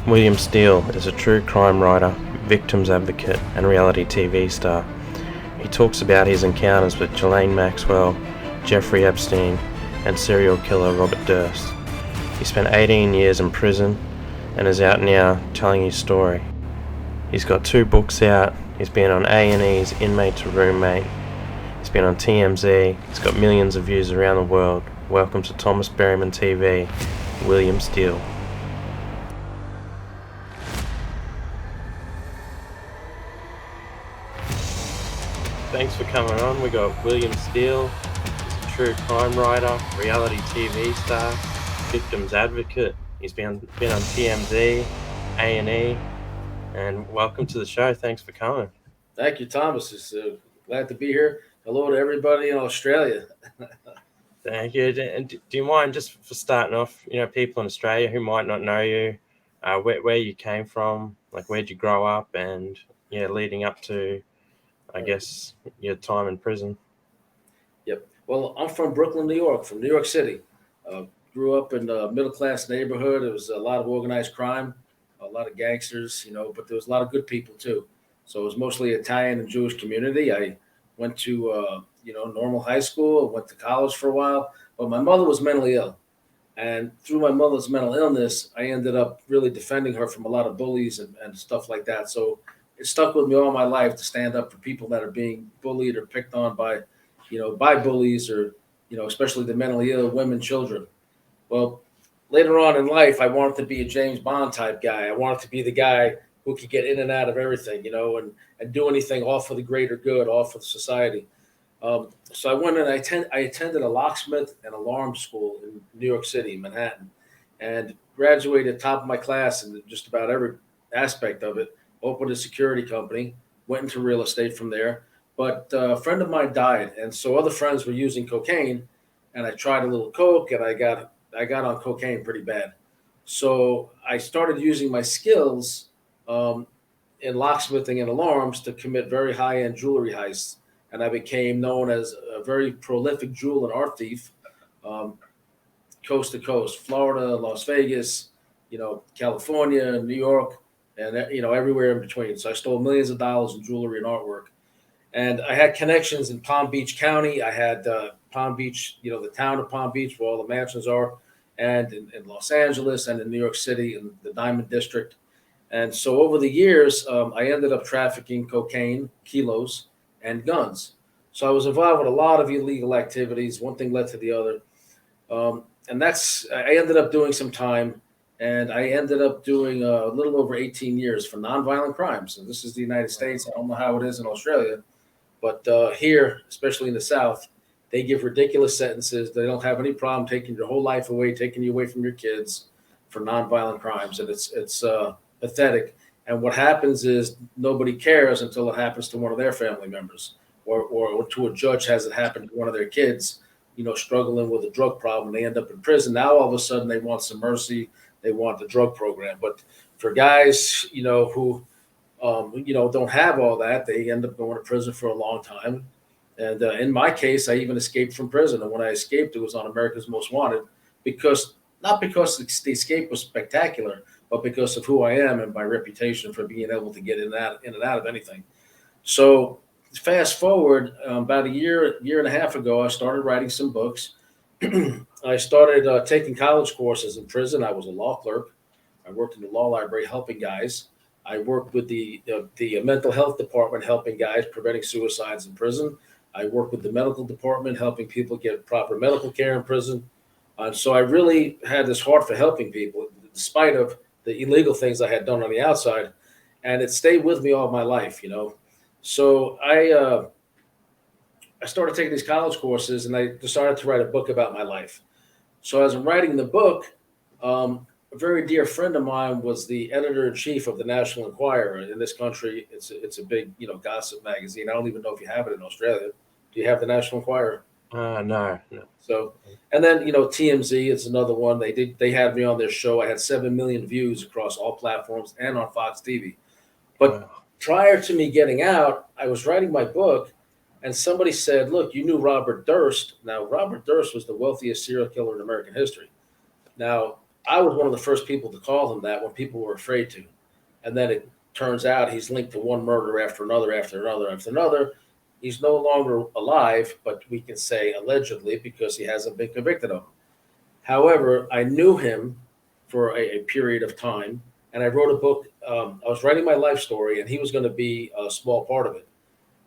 William Steele is a true crime writer, victims advocate, and reality TV star. He talks about his encounters with Ghislaine Maxwell, Jeffrey Epstein, and serial killer Robert Durst. He spent 18 years in prison and is out now telling his story. He's got 2 books out. He's been on A&E's Inmate to Roommate. He's been on TMZ. He's got millions of views around the world. Welcome to Thomas Berryman TV, William Steele. Thanks for coming on. We got William Steele. He's a true crime writer, reality TV star, victims advocate. He's been on TMZ, A&E, and welcome to the show. Thanks for coming. Thank you, Thomas. It's glad to be here. Hello to everybody in Australia. Thank you. And do you mind, just for starting off, people in Australia who might not know you, where you came from, like where'd you grow up, and leading up to, I guess, your time in prison. Yep. Well, I'm from Brooklyn, New York, from New York City. Grew up in a middle-class neighborhood. There was a lot of organized crime, a lot of gangsters, but there was a lot of good people too. So it was mostly Italian and Jewish community. I went to, normal high school, went to college for a while, but my mother was mentally ill. And through my mother's mental illness, I ended up really defending her from a lot of bullies and stuff like that. So it stuck with me all my life to stand up for people that are being bullied or picked on by bullies or, especially the mentally ill women, children. Well, later on in life, I wanted to be a James Bond type guy. I wanted to be the guy who could get in and out of everything, and do anything all for the greater good, all for the society. So I went and I attended a locksmith and alarm school in New York City, Manhattan, and graduated top of my class in just about every aspect of it. Opened a security company, went into real estate from there. But a friend of mine died, and so other friends were using cocaine, and I tried a little coke, and I got on cocaine pretty bad. So I started using my skills in locksmithing and alarms to commit very high end jewelry heists, and I became known as a very prolific jewel and art thief, um, coast to coast, Florida, Las Vegas, California, New York, and everywhere in between. So I stole millions of dollars in jewelry and artwork, and I had connections in Palm Beach County. I had Palm Beach, the town of Palm Beach, where all the mansions are, and in Los Angeles and in New York City in the Diamond District. And so over the years, I ended up trafficking cocaine, kilos, and guns. So I was involved with a lot of illegal activities. One thing led to the other. And I ended up doing some time, and I ended up doing a little over 18 years for nonviolent crimes. And this is the United States. I don't know how it is in Australia, but here, especially in the South, they give ridiculous sentences. They don't have any problem taking your whole life away, taking you away from your kids for nonviolent crimes. And it's pathetic. And what happens is nobody cares until it happens to one of their family members, or to a judge has it happen to one of their kids, struggling with a drug problem. They end up in prison. Now all of a sudden they want some mercy. They want the drug program. But for guys, who don't have all that, they end up going to prison for a long time. And in my case, I even escaped from prison. And when I escaped, it was on America's Most Wanted, not because the escape was spectacular, but because of who I am and my reputation for being able to get in and out of anything. So fast forward about a year and a half ago, I started writing some books. I started taking college courses in prison. I was a law clerk. I worked in the law library helping guys. I worked with the mental health department helping guys preventing suicides in prison. I worked with the medical department helping people get proper medical care in prison. So I really had this heart for helping people, despite of the illegal things I had done on the outside, and it stayed with me all my life. So I started taking these college courses, and I decided to write a book about my life. So as I'm writing the book, a very dear friend of mine was the editor in chief of the National Enquirer in this country. It's a big gossip magazine. I don't even know if you have it in Australia. Do you have the National Enquirer? No. So, and then TMZ is another one. They had me on their show. I had 7 million views across all platforms and on Fox TV. But Wow. prior to me getting out, I was writing my book, and somebody said, "Look, you knew Robert Durst." Now, Robert Durst was the wealthiest serial killer in American history. Now, I was one of the first people to call him that when people were afraid to. And then it turns out he's linked to one murder after another, after another, after another. He's no longer alive, but we can say allegedly because he hasn't been convicted of them. However, I knew him for a period of time, and I wrote a book. I was writing my life story, and he was going to be a small part of it.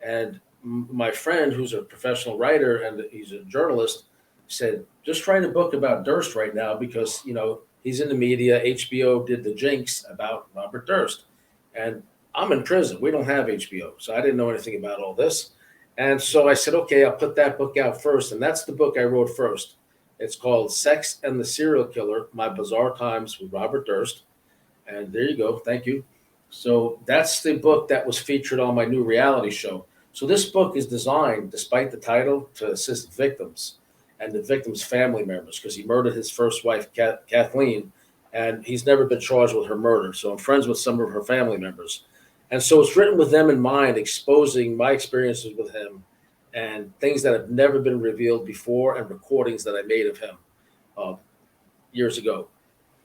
And my friend, who's a professional writer and he's a journalist, said, "Just write a book about Durst right now because he's in the media. HBO did the Jinx about Robert Durst, and I'm in prison. We don't have HBO, so I didn't know anything about all this." And so I said, "Okay, I'll put that book out first," and that's the book I wrote first. It's called "Sex and the Serial Killer: My Bizarre Times with Robert Durst." And there you go. Thank you. So that's the book that was featured on my new reality show. So this book is designed, despite the title, to assist victims and the victims' family members because he murdered his first wife, Kathleen, and he's never been charged with her murder. So I'm friends with some of her family members. And so it's written with them in mind, exposing my experiences with him and things that have never been revealed before and recordings that I made of him uh, years ago.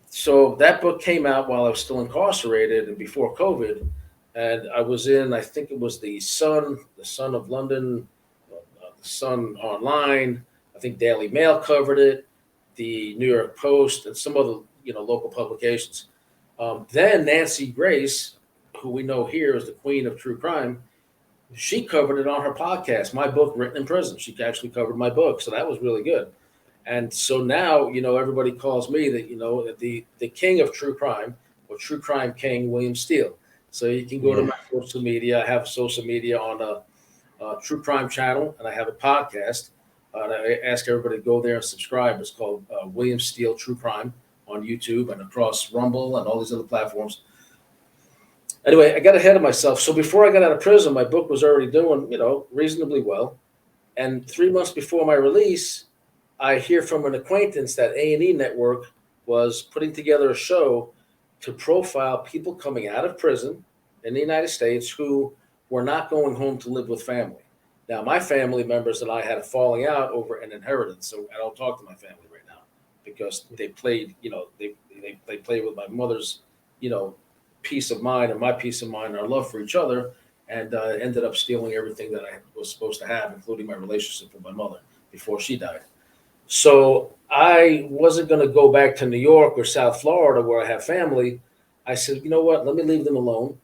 So that book came out while I was still incarcerated and before COVID. And I was in, I think it was the Sun of London, the Sun Online. I think Daily Mail covered it, the New York Post, and some other local publications. Then Nancy Grace, who we know here as the queen of true crime, she covered it on her podcast, My Book Written in Prison. She actually covered my book, so that was really good. And so now, everybody calls me the king of true crime or true crime king, William Steele. So you can go to my social media. I have social media on a true crime channel, and I have a podcast. And I ask everybody to go there and subscribe. It's called William Steele True Crime on YouTube and across Rumble and all these other platforms. Anyway, I got ahead of myself. So before I got out of prison, my book was already doing, reasonably well. And 3 months before my release, I hear from an acquaintance that A&E Network was putting together a show to profile people coming out of prison in the United States who were not going home to live with family. Now, my family members and I had a falling out over an inheritance, so I don't talk to my family right now because they played, they played with my mother's, peace of mind and my peace of mind, our love for each other, and ended up stealing everything that I was supposed to have, including my relationship with my mother before she died. So I wasn't going to go back to New York or South Florida where I have family. I said, you know what? Let me leave them alone.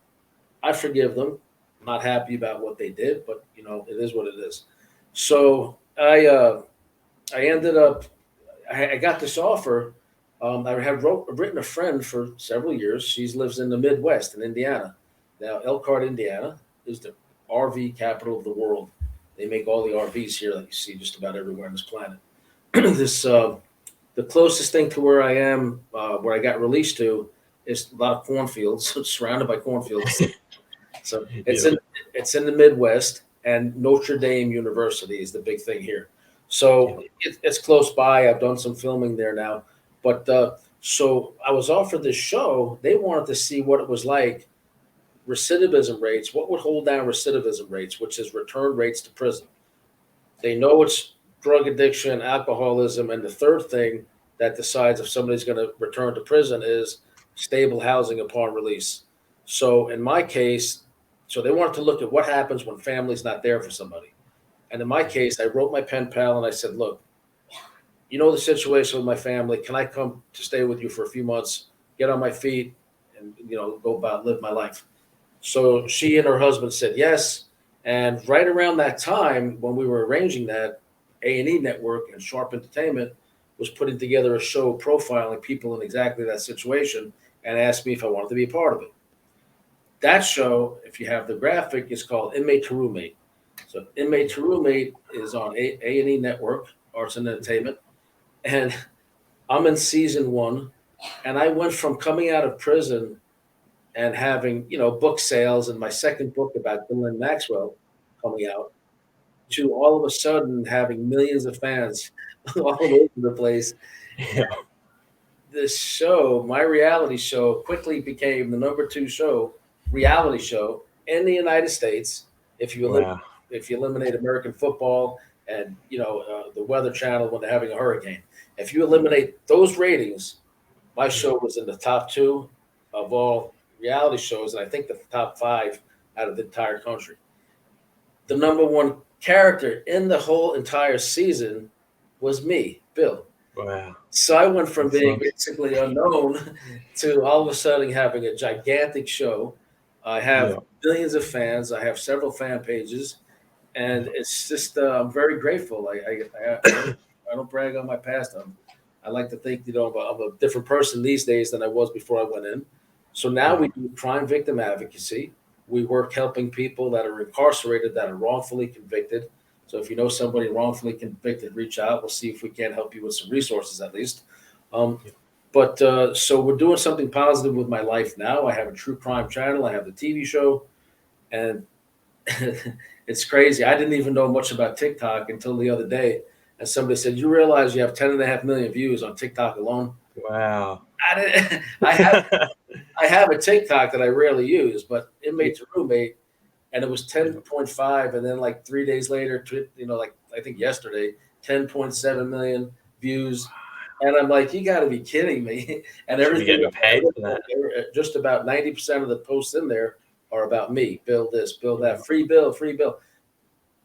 I forgive them. I'm not happy about what they did, but it is what it is. So I ended up I got this offer. I have written a friend for several years. She lives in the Midwest in Indiana. Now, Elkhart, Indiana is the RV capital of the world. They make all the RVs here that you see just about everywhere on this planet. The closest thing to where I am, where I got released to, is a lot of cornfields, surrounded by cornfields. So it's in the Midwest, and Notre Dame University is the big thing here. So it's close by. I've done some filming there now, but so I was offered this show. They wanted to see what it was like, recidivism rates, what would hold down recidivism rates, which is return rates to prison. They know it's drug addiction, alcoholism, and the third thing that decides if somebody's going to return to prison is stable housing upon release. So in my case, so they wanted to look at what happens when family's not there for somebody. And in my case, I wrote my pen pal and I said, look, the situation with my family. Can I come to stay with you for a few months, get on my feet, and go about live my life? So she and her husband said yes. And right around that time, when we were arranging that, A&E Network and Sharp Entertainment was putting together a show profiling people in exactly that situation and asked me if I wanted to be a part of it. That show, if you have the graphic, is called Inmate to Roommate. So Inmate to Roommate is on A&E Network, Arts and Entertainment. And I'm in season 1. And I went from coming out of prison and having, book sales and my second book about Ghislaine Maxwell coming out to all of a sudden having millions of fans all over the place. Yeah. This show, my reality show, quickly became the number 2 reality show in the United States. If you eliminate American football and the Weather Channel when they're having a hurricane, if you eliminate those ratings, my show was in the top 2 of all reality shows, and I think the top 5 out of the entire country. The number 1 character in the whole entire season was me, Bill. Wow. So I went from That's being nice. basically unknown to all of a sudden having a gigantic show. I have Yeah. millions of fans. I have several fan pages, and it's just I'm very grateful. I don't brag on my past. I like to think I'm a different person these days than I was before I went in. So now Yeah. we do crime victim advocacy. We work helping people that are incarcerated that are wrongfully convicted. So if you know somebody wrongfully convicted, reach out. We'll see if we can't help you with some resources at least. Um, Yeah. but so we're doing something positive with my life now. I have a true crime channel. I have the TV show, and it's crazy. I didn't even know much about TikTok until the other day. And somebody said, "You realize you have 10.5 million views on TikTok alone?" Wow. I didn't. I have a TikTok that I rarely use, but Yeah. Inmate to Roommate, and it was Yeah. 10.5, and then like 3 days later, like I think yesterday, 10.7 million views, and I'm like, you got to be kidding me! And Should be everything, getting paid for that. just about 90% of the posts in there are about me. Build this, build Yeah. that, free bill,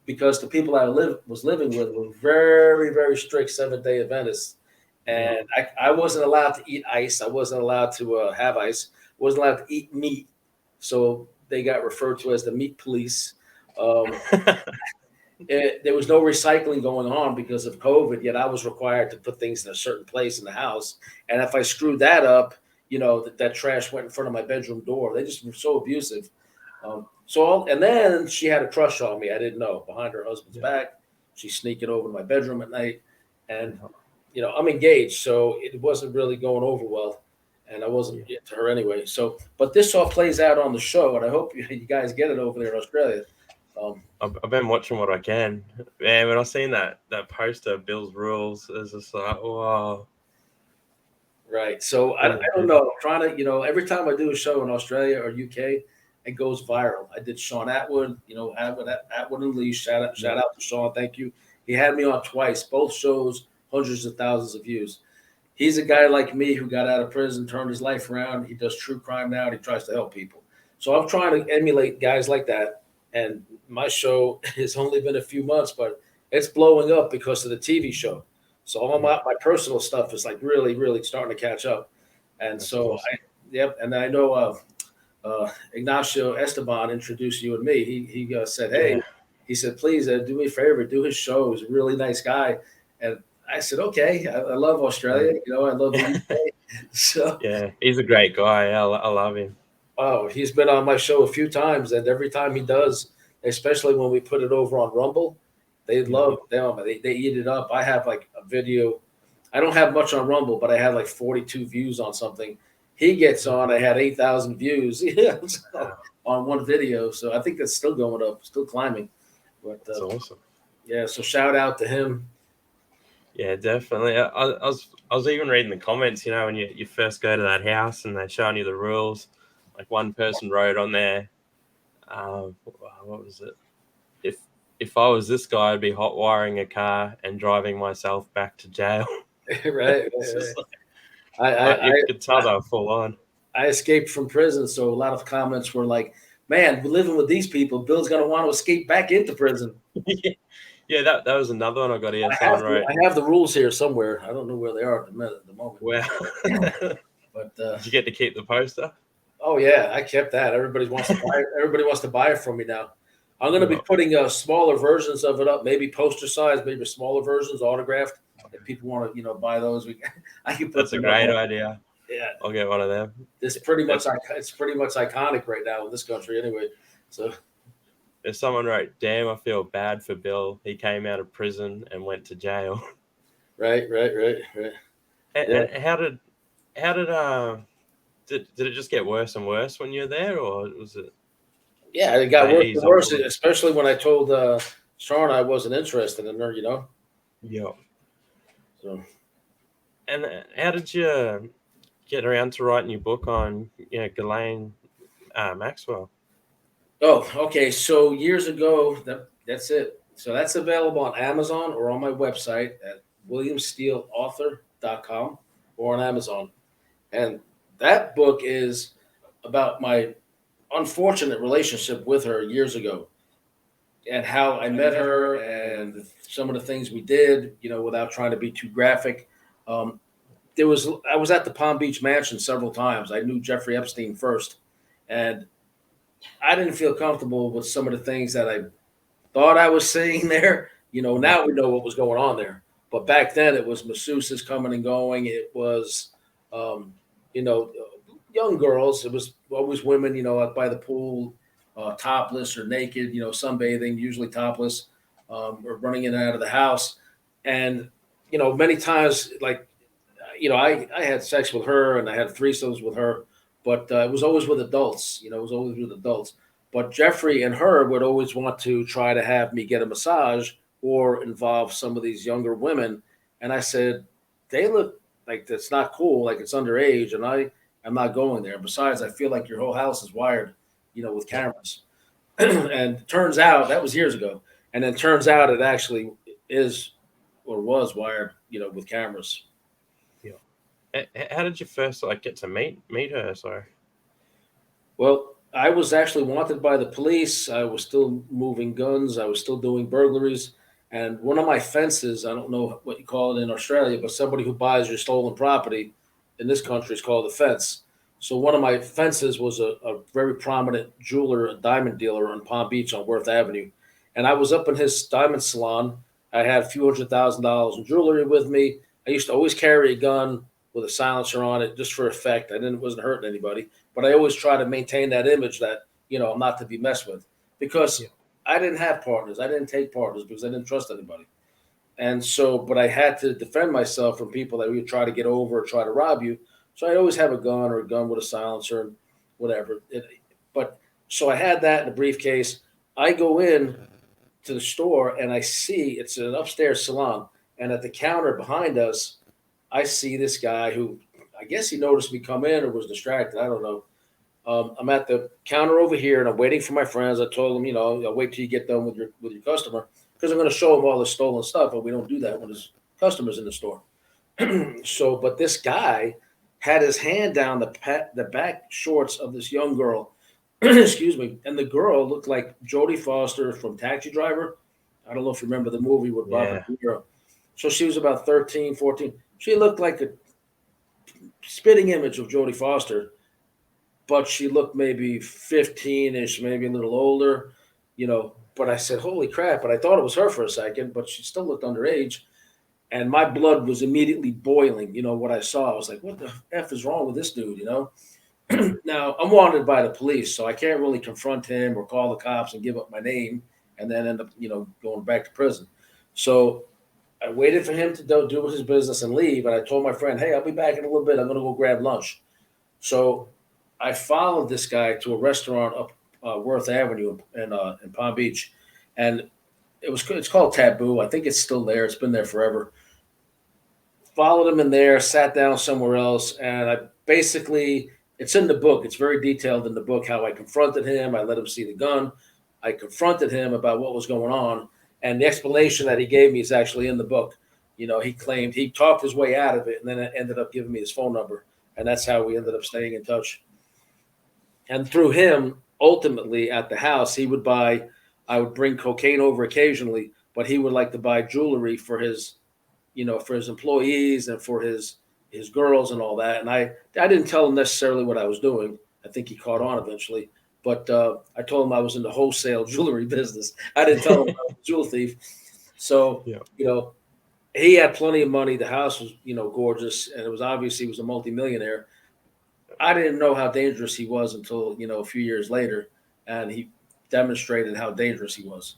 because the people I was living with were very, very strict 7-day Adventists, Yeah. and I wasn't allowed to eat ice. I wasn't allowed to have ice. Wasn't allowed to eat meat. So they got referred to as the meat police. Um, there was no recycling going on because of COVID. Yet I was required to put things in a certain place in the house, and if I screwed that up, that trash went in front of my bedroom door. They just were so abusive. And then she had a crush on me. I didn't know, behind her husband's Yeah. back. She's sneaking over to my bedroom at night, and Yeah. I'm engaged, so it wasn't really going over well, and I Yeah. wasn't into her anyway. So, but this all plays out on the show, and I hope you guys get it over there in Australia. Um, I've been watching what I can. Man, when I seen that poster, Bill's Rules, it's just like, wow. right. So I Really don't good. know. I'm trying to, every time I do a show in Australia or UK, it goes viral. I did Sean Atwood, Atwood and Lee. Shout Yeah. out to Sean. Thank you. He had me on twice. Both shows, hundreds of thousands of views. He's a guy like me who got out of prison, turned his life around. He does true crime now, and he tries to help people. So I'm trying to emulate guys like that. And my show has only been a few months, but it's blowing up because of the TV show. So all Yeah. my personal stuff is like really, really starting to catch up. And That's so, awesome. yep. And I know Ignacio Esteban introduced you and me. He said, "Hey," Yeah. he said, "Please do me a favor, do his show. He's a really nice guy." And I said, "Okay, I love Australia. I love the UK." So, Yeah. He's a great guy. I love him. oh, he's been on my show a few times, and every time he does, especially when we put it over on Rumble, they Yeah. love them. They eat it up. I have like a video. I don't have much on Rumble, but I had like 42 views on something. He gets on. I had 8,000 views so, Wow. on one video. So I think that's still going up, still climbing. But That's awesome. yeah, so shout out to him. Yeah, definitely. I was even reading the comments, when you first go to that house and they're showing you the rules. Like one person wrote on there, what was it? If if I was this guy, I'd be hot wiring a car and driving myself back to jail. Right. It's just like, I, I, you I, could tell they were full on. I escaped from prison, so a lot of comments were like, "Man, we're living with these people. Bill's gonna want to escape back into prison." Yeah, that was another one I got here. I Someone have wrote, I have the rules here somewhere. I don't know where they are at the moment. "Wow, But did you get to keep the poster?" oh yeah, I kept that. Everybody wants to buy it. Everybody wants to buy it from me now. I'm going to be Yeah, putting smaller versions of it up, maybe poster size, maybe smaller versions, autographed. If people want to, buy those, I can put that's a them up. great idea. Yeah, I'll get one of them. it's If, pretty much iconic right now in this country, anyway. So if someone wrote, "Damn, I feel bad for Bill. He came out of prison and went to jail." right. Yeah. And how did it just get worse and worse when you were there, or was it? Yeah, it Did got they worse ease and off a worse, little? especially when I told Sean I wasn't interested in her. Yeah. So And how did you get around to writing your book on, Ghislaine Maxwell? oh, okay. So years ago, that's it. So that's available on Amazon or on my website at williamsteeleauthor.com or on Amazon. And that book is about my unfortunate relationship with her years ago and how I met her and some of the things we did, without trying to be too graphic. Um, I was at the Palm Beach mansion several times. I knew Jeffrey Epstein first, and I didn't feel comfortable with some of the things that I thought I was seeing there. Now we know what was going on there. But back then it was masseuses coming and going. It was, um, you know, young girls. It was always women, out by the pool, topless or naked, sunbathing, usually topless, or running in and out of the house. And, many times, like, I had sex with her and I had threesomes with her, but it was always with adults. It was always with adults. But Jeffrey and her would always want to try to have me get a massage or involve some of these younger women. And I said, they look like that's not cool, like it's underage, and I'm not going there. Besides, I feel like your whole house is wired, with cameras. And turns out that was years ago. And then turns out it actually is or was wired, with cameras. Yeah. How did you first like get to meet her? Sorry. Well, I was actually wanted by the police. I was still moving guns. I was still doing burglaries. And one of my fences, I don't know what you call it in Australia, but somebody who buys your stolen property in this country is called a fence. So one of my fences was a very prominent jeweler, a diamond dealer on Palm Beach on Worth Avenue. And I was up in his diamond salon. I had a few $100,000 in jewelry with me. I used to always carry a gun with a silencer on it just for effect. I didn't wasn't hurting anybody, but I always try to maintain that image that I'm not to be messed with because Yeah. I didn't have partners. I didn't take partners because I didn't trust anybody. And so, but I had to defend myself from people that would try to get over or try to rob you. So I always have a gun or a gun with a silencer and whatever. But so I had that in a briefcase. I go in to the store and I see it's an upstairs salon. And at the counter behind us, I see this guy who I guess he noticed me come in or was distracted. I don't know. I'm at the counter over here and I'm waiting for my friends. I told them, I'll wait till you get done with your customer because I'm going to show them all the stolen stuff. But we don't do that when there's customers in the store. So, but this guy had his hand down the back shorts of this young girl. Excuse me. And the girl looked like Jodie Foster from Taxi Driver. I don't know if you remember the movie with Robert Yeah. De Niro. So she was about 13, 14. She looked like a spitting image of Jodie Foster, but she looked maybe 15-ish, maybe a little older, But I said, holy crap. But I thought it was her for a second, but she still looked underage. And my blood was immediately boiling, what I saw. I was like, what the F is wrong with this dude? Mm. Now, I'm wanted by the police, so I can't really confront him or call the cops and give up my name and then end up, going back to prison. So I waited for him to do his business and leave. And I told my friend, hey, I'll be back in a little bit. I'm going to go grab lunch. So I followed this guy to a restaurant up Worth Avenue in Palm Beach. And it's called Taboo. I think it's still there. It's been there forever. Followed him in there, sat down somewhere else. And I basically, it's in the book. It's very detailed in the book how I confronted him. I let him see the gun. I confronted him about what was going on. And the explanation that he gave me is actually in the book. He claimed he talked his way out of it and then it ended up giving me his phone number. And that's how we ended up staying in touch. And through him, ultimately at the house, I would bring cocaine over occasionally, but he would like to buy jewelry for his employees and for his girls and all that. And I didn't tell him necessarily what I was doing. I think he caught on eventually. But I told him I was in the wholesale jewelry business. I didn't tell him I was a jewel thief. So, Yeah. he had plenty of money. The house was, gorgeous. And it was obvious he was a multimillionaire. I didn't know how dangerous he was until, a few years later. And he demonstrated how dangerous he was.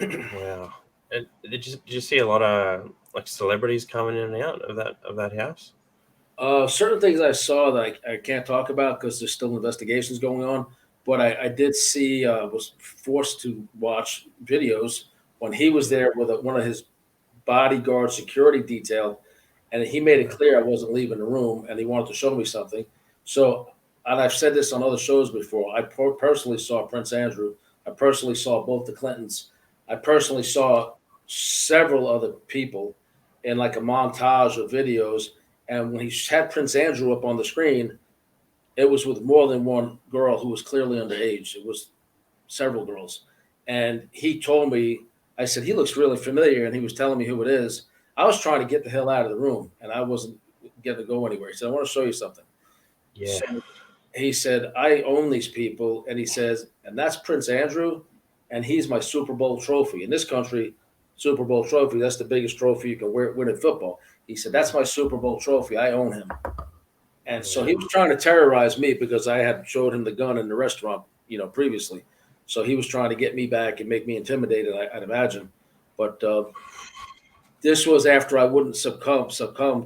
Wow. And did you see a lot of like celebrities coming in and out of that house? Certain things I saw that I can't talk about because there's still investigations going on. But I did see, was forced to watch videos when he was there with one of his bodyguard security detail, and he made it clear I wasn't leaving the room, and he wanted to show me something. So, and I've said this on other shows before. I personally saw Prince Andrew. I personally saw both the Clintons. I personally saw several other people in like a montage of videos, And when he had Prince Andrew up on the screen, it was with more than one girl who was clearly underage. It was several girls. And he told me, I said, he looks really familiar. And he was telling me who it is. I was trying to get the hell out of the room and I wasn't getting to go anywhere. He said, I want to show you something. Yeah. So he said, I own these people. And he says, and that's Prince Andrew. And he's my Super Bowl trophy. In this country, Super Bowl trophy, that's the biggest trophy you can win in football. He said, that's my Super Bowl trophy. I own him. And so he was trying to terrorize me because I had showed him the gun in the restaurant, previously. So he was trying to get me back and make me intimidated, I'd imagine. But this was after I wouldn't succumb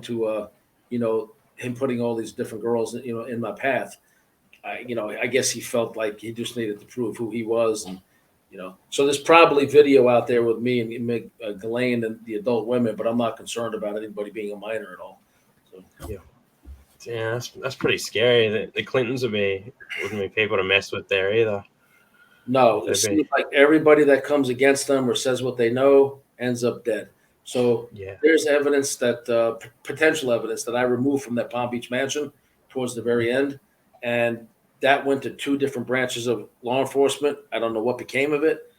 to, him putting all these different girls, in my path. I guess he felt like he just needed to prove who he was. And, so there's probably video out there with me and Ghislaine and the adult women, but I'm not concerned about anybody being a minor at all. So. Yeah, that's pretty scary. The Clintons wouldn't be people to mess with there either. No, it seems like everybody that comes against them or says what they know ends up dead. So there's evidence that potential evidence that I removed from that Palm Beach mansion towards the very end, and that went to 2 different branches of law enforcement. I don't know what became of it.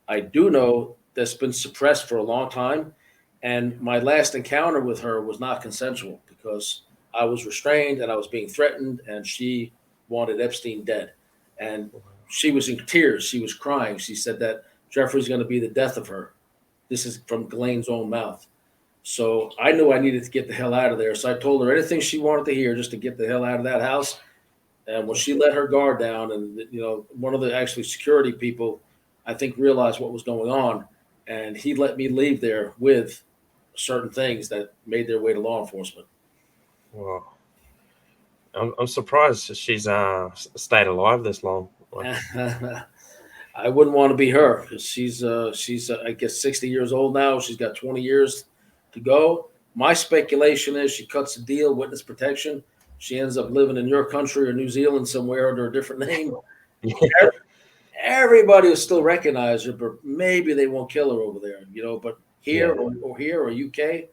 I do know that's been suppressed for a long time, and my last encounter with her was not consensual because I was restrained and I was being threatened, and she wanted Epstein dead. And she was in tears. She was crying. She said that Jeffrey's going to be the death of her. This is from Ghislaine's own mouth. So I knew I needed to get the hell out of there. So I told her anything she wanted to hear just to get the hell out of that house. And when she let her guard down and, one of the actually security people, I think, realized what was going on. And he let me leave there with certain things that made their way to law enforcement. Wow. I'm surprised she's stayed alive this long. I wouldn't want to be her because she's I guess 60 years old now. She's got 20 years to go. My speculation is she cuts a deal, witness protection. She ends up living in your country or New Zealand somewhere under a different name. Yeah. Everybody will still recognize her, but maybe they won't kill her over there, But here or here or UK,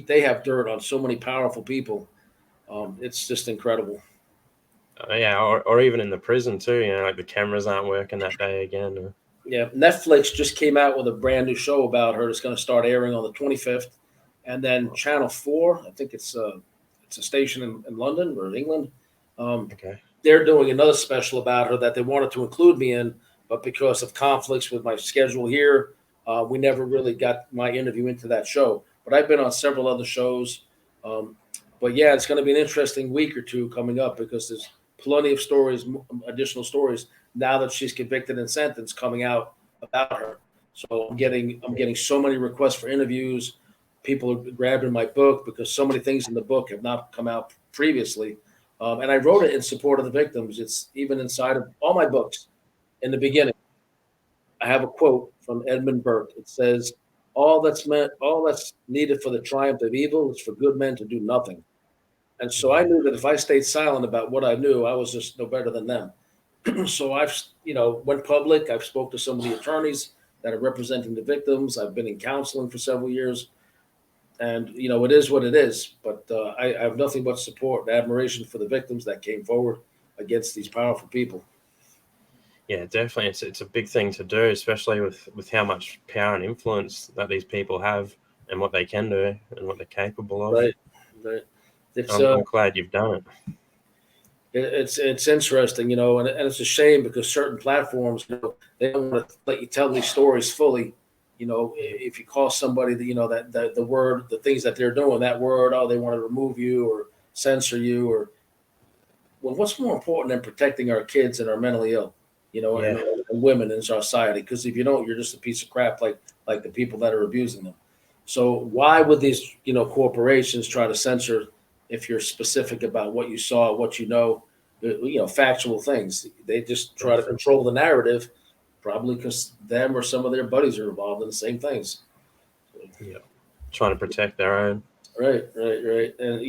they have dirt on so many powerful people. It's just incredible. Or even in the prison too. Like the cameras aren't working that day again. Yeah, Netflix just came out with a brand new show about her. It's going to start airing on the 25th, and then Channel 4. I think it's a station in London or England. They're doing another special about her that they wanted to include me in, but because of conflicts with my schedule here, we never really got my interview into that show. But I've been on several other shows. But yeah, it's going to be an interesting week or two coming up because there's plenty of stories, additional stories now that she's convicted and sentenced coming out about her. So I'm getting so many requests for interviews. People are grabbing my book because so many things in the book have not come out previously. And I wrote it in support of the victims. It's even inside of all my books. In the beginning, I have a quote from Edmund Burke. It says, all that's needed for the triumph of evil is for good men to do nothing. And so I knew that if I stayed silent about what I knew, I was just no better than them. So I've, went public. I've spoke to some of the attorneys that are representing the victims. I've been in counseling for several years. And, it is what it is. But I have nothing but support and admiration for the victims that came forward against these powerful people. Yeah, definitely. It's a big thing to do, especially with how much power and influence that these people have and what they can do and what they're capable of. Right. I'm glad you've done it. It's interesting, and it's a shame because certain platforms, they don't want to let you tell these stories fully. If you call somebody, that the word, the things that they're doing, that word, they want to remove you or censor you, well, what's more important than protecting our kids and our mentally ill, and women in our society? Because if you don't, you're just a piece of crap, like the people that are abusing them. So why would these, corporations try to censor if you're specific about what you saw, what factual things? They just try to control the narrative, probably because them or some of their buddies are involved in the same things. Yeah, trying to protect their own. Right. And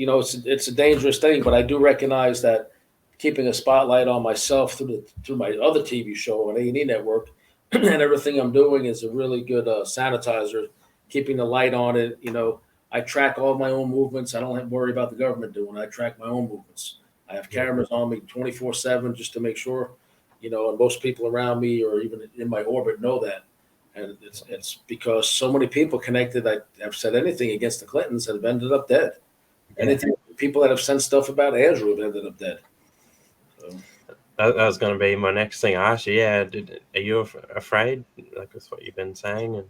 it's a dangerous thing, but I do recognize that keeping a spotlight on myself through my other TV show on A&E Network and everything I'm doing is a really good sanitizer, keeping the light on it, I track all my own movements. I don't have to worry about the government doing it. I track my own movements. I have cameras on me 24/7 just to make sure, and most people around me or even in my orbit know that. And it's because so many people connected that have said anything against the Clintons have ended up dead. Anything, people that have sent stuff about Andrew have ended up dead. So. That was going to be my next thing I asked you. Yeah, are you afraid? Like that's what you've been saying. And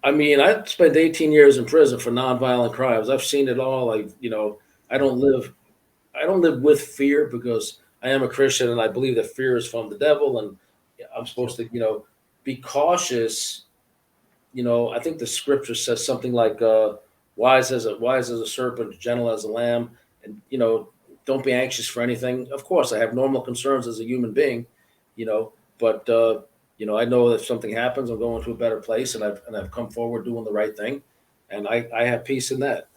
I mean, I spent 18 years in prison for nonviolent crimes. I've seen it all. I don't live with fear because I am a Christian and I believe that fear is from the devil, and I'm supposed to, be cautious. I think the scripture says something like, wise as a serpent, gentle as a lamb, and don't be anxious for anything. Of course, I have normal concerns as a human being, but I know if something happens, I'm going to a better place, and I've come forward doing the right thing, and I have peace in that.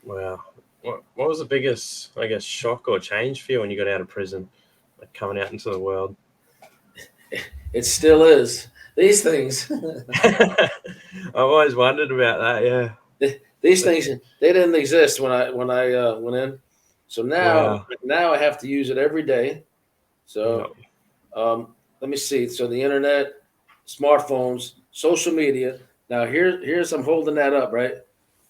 Wow, what was the biggest, I guess, shock or change for you when you got out of prison, like coming out into the world? It still is. These things. I've always wondered about that. Yeah. These things, they didn't exist when I went in. So now I have to use it every day. So let me see. So the internet, smartphones, social media. Now here's I'm holding that up, right?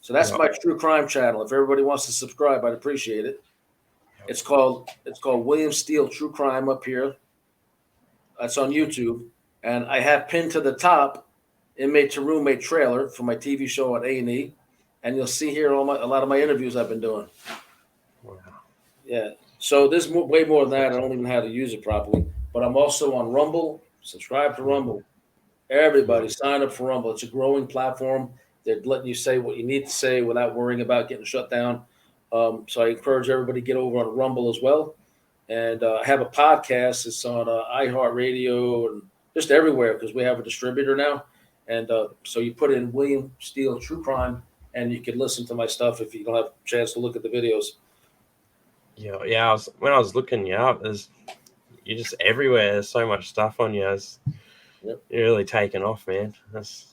So that's my true crime channel. If everybody wants to subscribe, I'd appreciate it. It's called William Steele True Crime up here. That's on YouTube. And I have pinned to the top Inmate to Roommate trailer for my TV show on A&E. And you'll see here a lot of my interviews I've been doing. Wow. Yeah. So there's way more than that. I don't even know how to use it properly. But I'm also on Rumble. Subscribe to Rumble. Everybody sign up for Rumble. It's a growing platform. They're letting you say what you need to say without worrying about getting shut down. So I encourage everybody to get over on Rumble as well. And I have a podcast. It's on iHeartRadio and just everywhere because we have a distributor now. And so you put in William Steele True Crime, and you can listen to my stuff if you don't have a chance to look at the videos. Yeah. When I was looking you up, you're just everywhere. There's so much stuff on you. You're really taking off, man. That's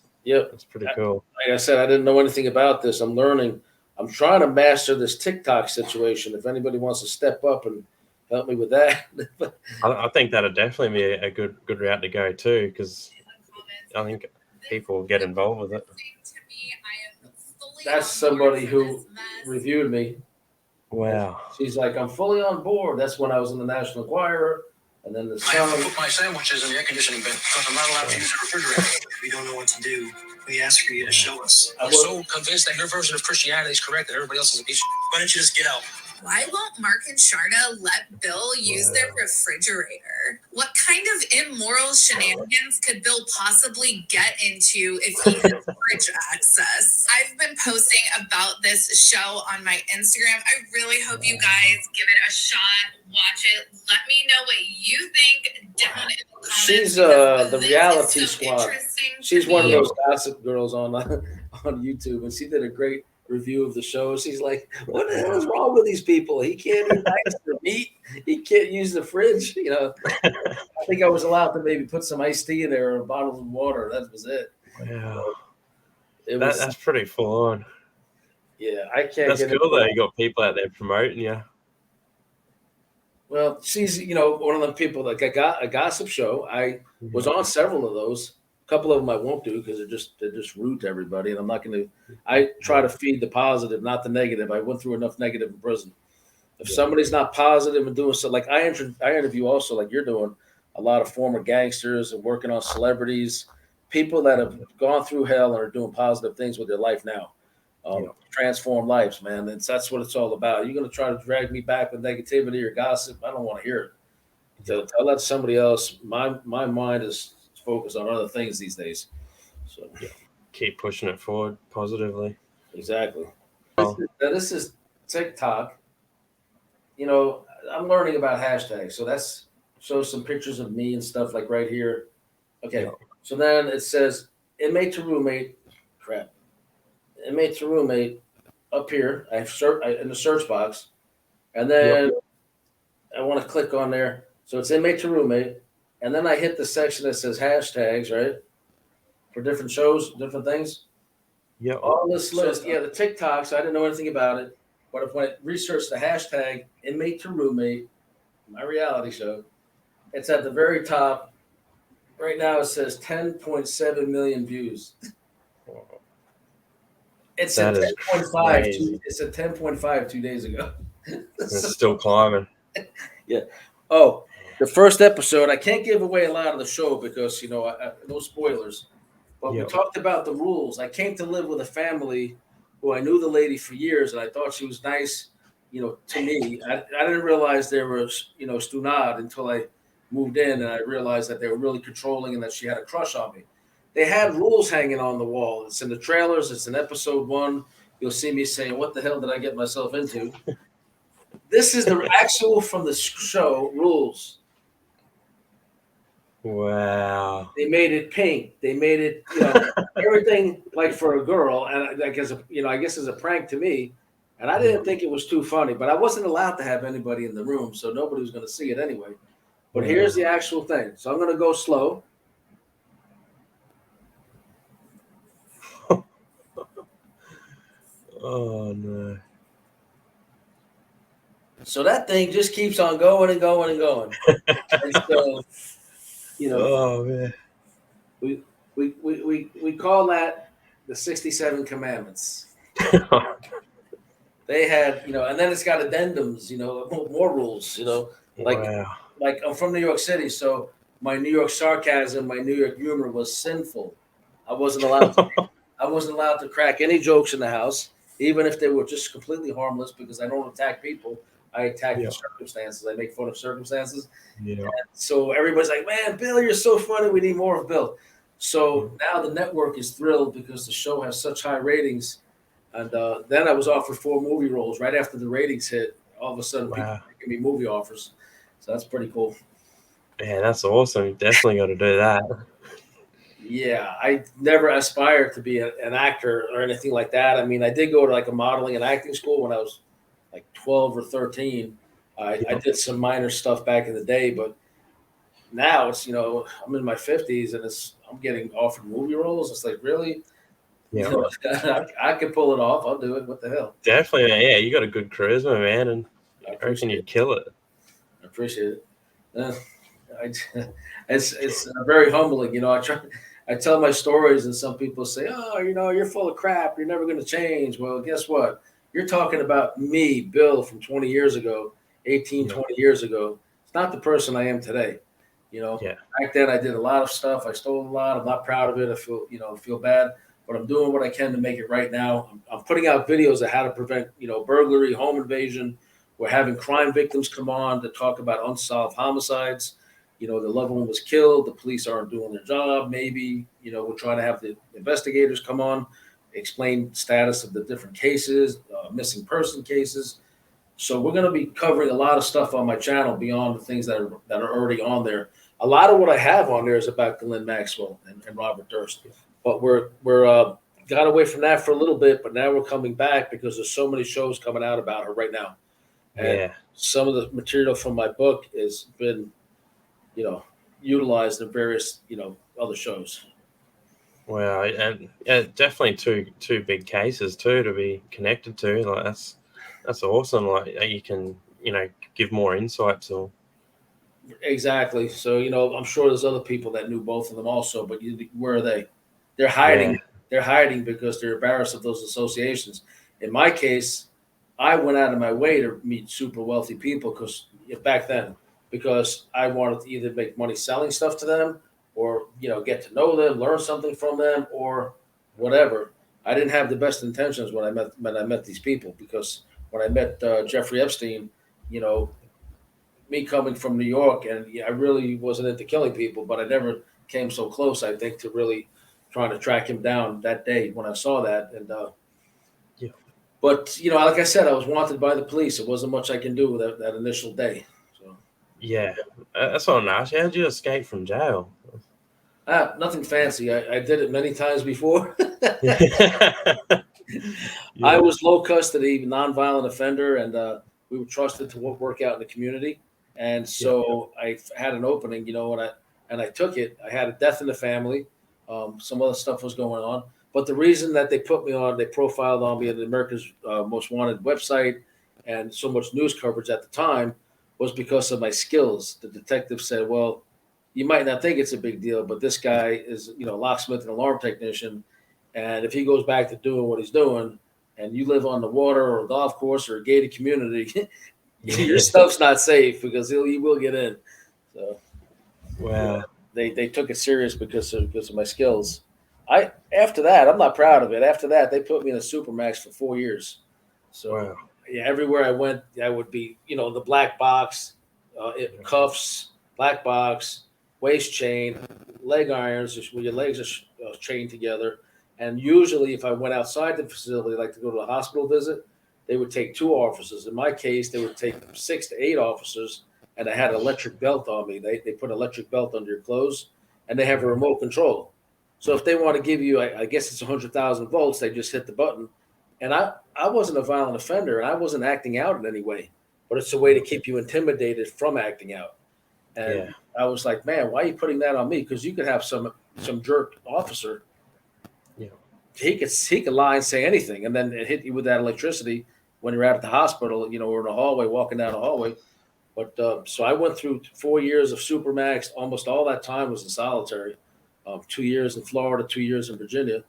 pretty cool. Like I said, I didn't know anything about this. I'm learning. I'm trying to master this TikTok situation. If anybody wants to step up and help me with that. I think that'd definitely be a good route to go too, because I think people get involved with it. That's somebody who reviewed me. Wow. She's like, I'm fully on board. That's when I was in the National Enquirer. And then I have to put my sandwiches in the air conditioning bin because I'm not allowed to use the refrigerator. We don't know what to do. We ask for you to show us. I'm so convinced that your version of Christianity is correct that everybody else is a piece. Why don't you just get out? Why won't Mark and Sharda let Bill use their refrigerator? What kind of immoral shenanigans could Bill possibly get into if he has fridge access? I've been posting about this show on my Instagram. I really hope you guys give it a shot. Watch it. Let me know what you think down in the comments. She's the reality squad. She's one of those gossip girls on YouTube, and she did a great review of the show. She's like, what the hell is wrong with these people? He can't eat ice or meat. He can't use the fridge. I think I was allowed to maybe put some iced tea in there or a bottle of water. That was it. Yeah. That's pretty full on. Yeah, I can't. That's cool though. You got people out there promoting you. Well, she's, one of the people that got a gossip show. I was on several of those. A couple of them I won't do because they're just rude to everybody, and I'm not going to. I try to feed the positive, not the negative. I went through enough negative in prison. If somebody's not positive and doing so, like I interview also, like you're doing, a lot of former gangsters and working on celebrities, people that have gone through hell and are doing positive things with their life now. Transform lives, man. That's what it's all about. You're going to try to drag me back with negativity or gossip. I don't want to hear it. So tell that to somebody else. My mind is focused on other things these days. So keep pushing it forward positively. Exactly. This is TikTok. I'm learning about hashtags. So that's shows some pictures of me and stuff like right here. Okay. So then it says inmate to roommate. Crap. Inmate to roommate up here. I in the search box, and then I want to click on there. So it's inmate to roommate, and then I hit the section that says hashtags, right? For different shows, different things. Yeah. On this list, the TikToks, I didn't know anything about it. But if I researched the hashtag inmate to roommate, my reality show, it's at the very top. Right now it says 10.7 million views. It's at That is 10.5. crazy. It's at 10.5 2 days ago. It's still climbing. Yeah. Oh, the first episode, I can't give away a lot of the show because, no spoilers. But we Yep. talked about the rules. I came to live with a family who I knew the lady for years, and I thought she was nice, to me. I didn't realize there was, stunad until I moved in, and I realized that they were really controlling and that she had a crush on me. They had rules hanging on the wall. It's in the trailers. It's in episode 1. You'll see me saying, "What the hell did I get myself into?" This is the actual from the show rules. Wow. They made it pink. They made it, everything like for a girl, and I guess as a prank to me. And I didn't think it was too funny, but I wasn't allowed to have anybody in the room, so nobody was going to see it anyway. But here's the actual thing. So I'm going to go slow. Oh no. So that thing just keeps on going and going and going. And so, Oh man. we call that the 67 commandments. They had, and then it's got addendums, more rules, like Wow. like I'm from New York City, so my New York sarcasm, my New York humor was sinful. I wasn't allowed to crack any jokes in the house, even if they were just completely harmless, because I don't attack people. I attack the circumstances. I make fun of circumstances. Yeah. So everybody's like, "Man, Bill, you're so funny. We need more of Bill." So now the network is thrilled because the show has such high ratings. And then I was offered 4 movie roles right after the ratings hit. All of a sudden, people are giving me movie offers. So that's pretty cool. Yeah, that's awesome. You definitely got to do that. Yeah, I never aspired to be an actor or anything like that. I mean, I did go to like a modeling and acting school when I was like 12 or 13. I did some minor stuff back in the day, but now it's, I'm in my 50s and I'm getting offered movie roles. It's like, really? Yeah. I can pull it off. I'll do it. What the hell? Definitely, yeah. You got a good charisma, man, and I reckon you'd kill it. I appreciate it. It's very humbling. I tell my stories, and some people say, "Oh, you're full of crap. You're never going to change." Well, guess what? You're talking about me, Bill, from 20 years ago, 18, 20 years ago. It's not the person I am today. Back then I did a lot of stuff. I stole a lot. I'm not proud of it. I feel bad, but I'm doing what I can to make it right now. I'm putting out videos of how to prevent, burglary, home invasion. We're having crime victims come on to talk about unsolved homicides. The loved one was killed. The police aren't doing their job. Maybe, we're trying to have the investigators come on, explain status of the different cases, missing person cases. So we're going to be covering a lot of stuff on my channel beyond the things that are already on there. A lot of what I have on there is about Ghislaine Maxwell and Robert Durst. But we're got away from that for a little bit, but now we're coming back because there's so many shows coming out about her right now. And some of the material from my book has been, utilized in various, other shows. Wow, and definitely two big cases too to be connected to. Like that's awesome. Like you can give more insight to. Exactly. So I'm sure there's other people that knew both of them also, but where are they? They're hiding. Yeah. They're hiding because they're embarrassed of those associations. In my case, I went out of my way to meet super wealthy people back then, because I wanted to either make money selling stuff to them or, get to know them, learn something from them or whatever. I didn't have the best intentions when I met these people, because when I met Jeffrey Epstein, me coming from New York, and I really wasn't into killing people, but I never came so close, I think, to really trying to track him down that day when I saw that. And but like I said, I was wanted by the police. There wasn't much I can do with that initial day. So that's what I'm asking. How did you escape from jail? Nothing fancy. I did it many times before. Yeah. I was low custody, nonviolent offender, and we were trusted to work out in the community. And so I had an opening, and I took it. I had a death in the family. Some other stuff was going on. But the reason that they put me on, they profiled on me at the America's Most Wanted website and so much news coverage at the time was because of my skills. The detective said, well, you might not think it's a big deal, but this guy is, locksmith and alarm technician. And if he goes back to doing what he's doing and you live on the water or a golf course or a gated community, your stuff's not safe because he will get in. So, Wow. They took it serious because of my skills. After that, I'm not proud of it. After that, they put me in a Supermax for 4 years. So Wow. yeah, everywhere I went, I would be, the black box, cuffs, black box, waist chain, leg irons, where your legs are chained together. And usually, if I went outside the facility, like to go to a hospital visit, they would take 2 officers. In my case, they would take 6 to 8 officers, and I had an electric belt on me. They put an electric belt under your clothes, and they have a remote control. So if they want to give you, I guess it's 100,000 volts, they just hit the button. And I wasn't a violent offender, and I wasn't acting out in any way, but it's a way to keep you intimidated from acting out. And I was like, man, why are you putting that on me? Because you could have some jerk officer. Yeah. He could lie and say anything, and then it hit you with that electricity when you're out at the hospital, or in a hallway, walking down a hallway. But so I went through 4 years of Supermax. Almost all that time was in solitary. 2 years in Florida, 2 years in Virginia.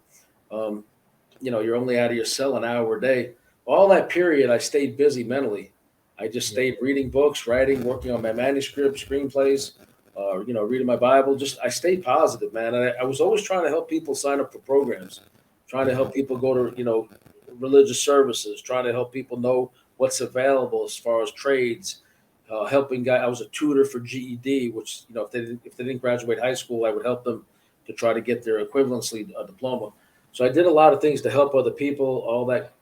You're only out of your cell an hour a day. All that period, I stayed busy mentally. I just stayed reading books, writing, working on my manuscript, screenplays, reading my Bible. I stayed positive, man. And I was always trying to help people sign up for programs, trying to help people go to, religious services, trying to help people know what's available as far as trades, helping guys. I was a tutor for GED, which, if they didn't graduate high school, I would help them to try to get their equivalency diploma. So I did a lot of things to help other people. All that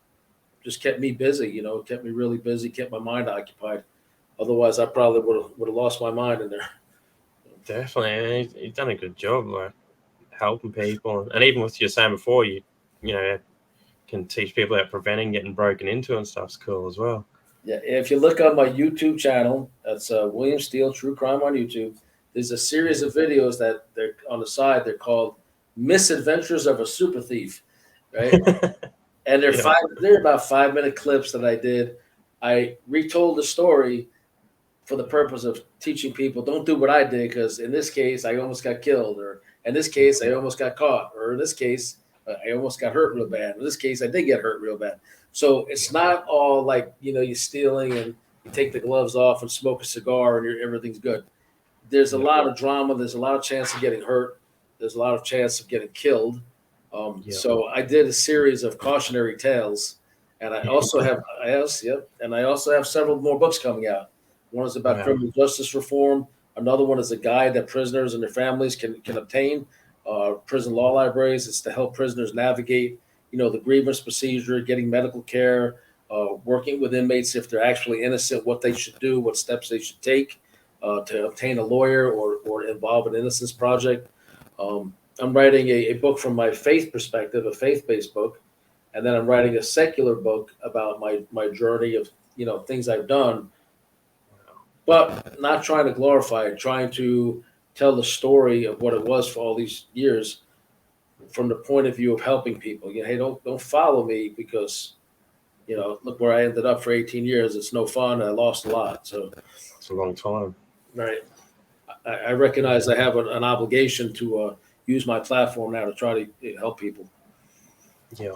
just kept me busy, kept me really busy, kept my mind occupied. Otherwise, I probably would have lost my mind in there. Definitely. You've done a good job, like helping people. And even with you saying before, you can teach people about preventing getting broken into and stuff's cool as well. Yeah, if you look on my YouTube channel, that's William Steele True Crime on YouTube. There's a series of videos that they're on the side. They're called Misadventures of a Super Thief, right? And they're about 5-minute clips that I did. I retold the story for the purpose of teaching people don't do what I did, because in this case I almost got killed, or in this case I almost got caught, or in this case I almost got hurt real bad. In this case I did get hurt real bad. So it's not all like you're stealing and you take the gloves off and smoke a cigar and everything's good. There's a lot of drama. There's a lot of chance of getting hurt. There's a lot of chance of getting killed. So I did a series of cautionary tales, and I also have several more books coming out. One is about criminal justice reform. Another one is a guide that prisoners and their families can obtain. Prison law libraries. It's to help prisoners navigate, the grievance procedure, getting medical care, working with inmates if they're actually innocent, what they should do, what steps they should take to obtain a lawyer or involve an innocence project. I'm writing a book from my faith perspective, a faith-based book, and then I'm writing a secular book about my journey of things I've done, but not trying to glorify it, trying to tell the story of what it was for all these years from the point of view of helping people. Hey, don't follow me because look where I ended up for 18 years. It's no fun. I lost a lot. So it's a long time. Right. I recognize I have an obligation to use my platform now to try to help people. Yeah,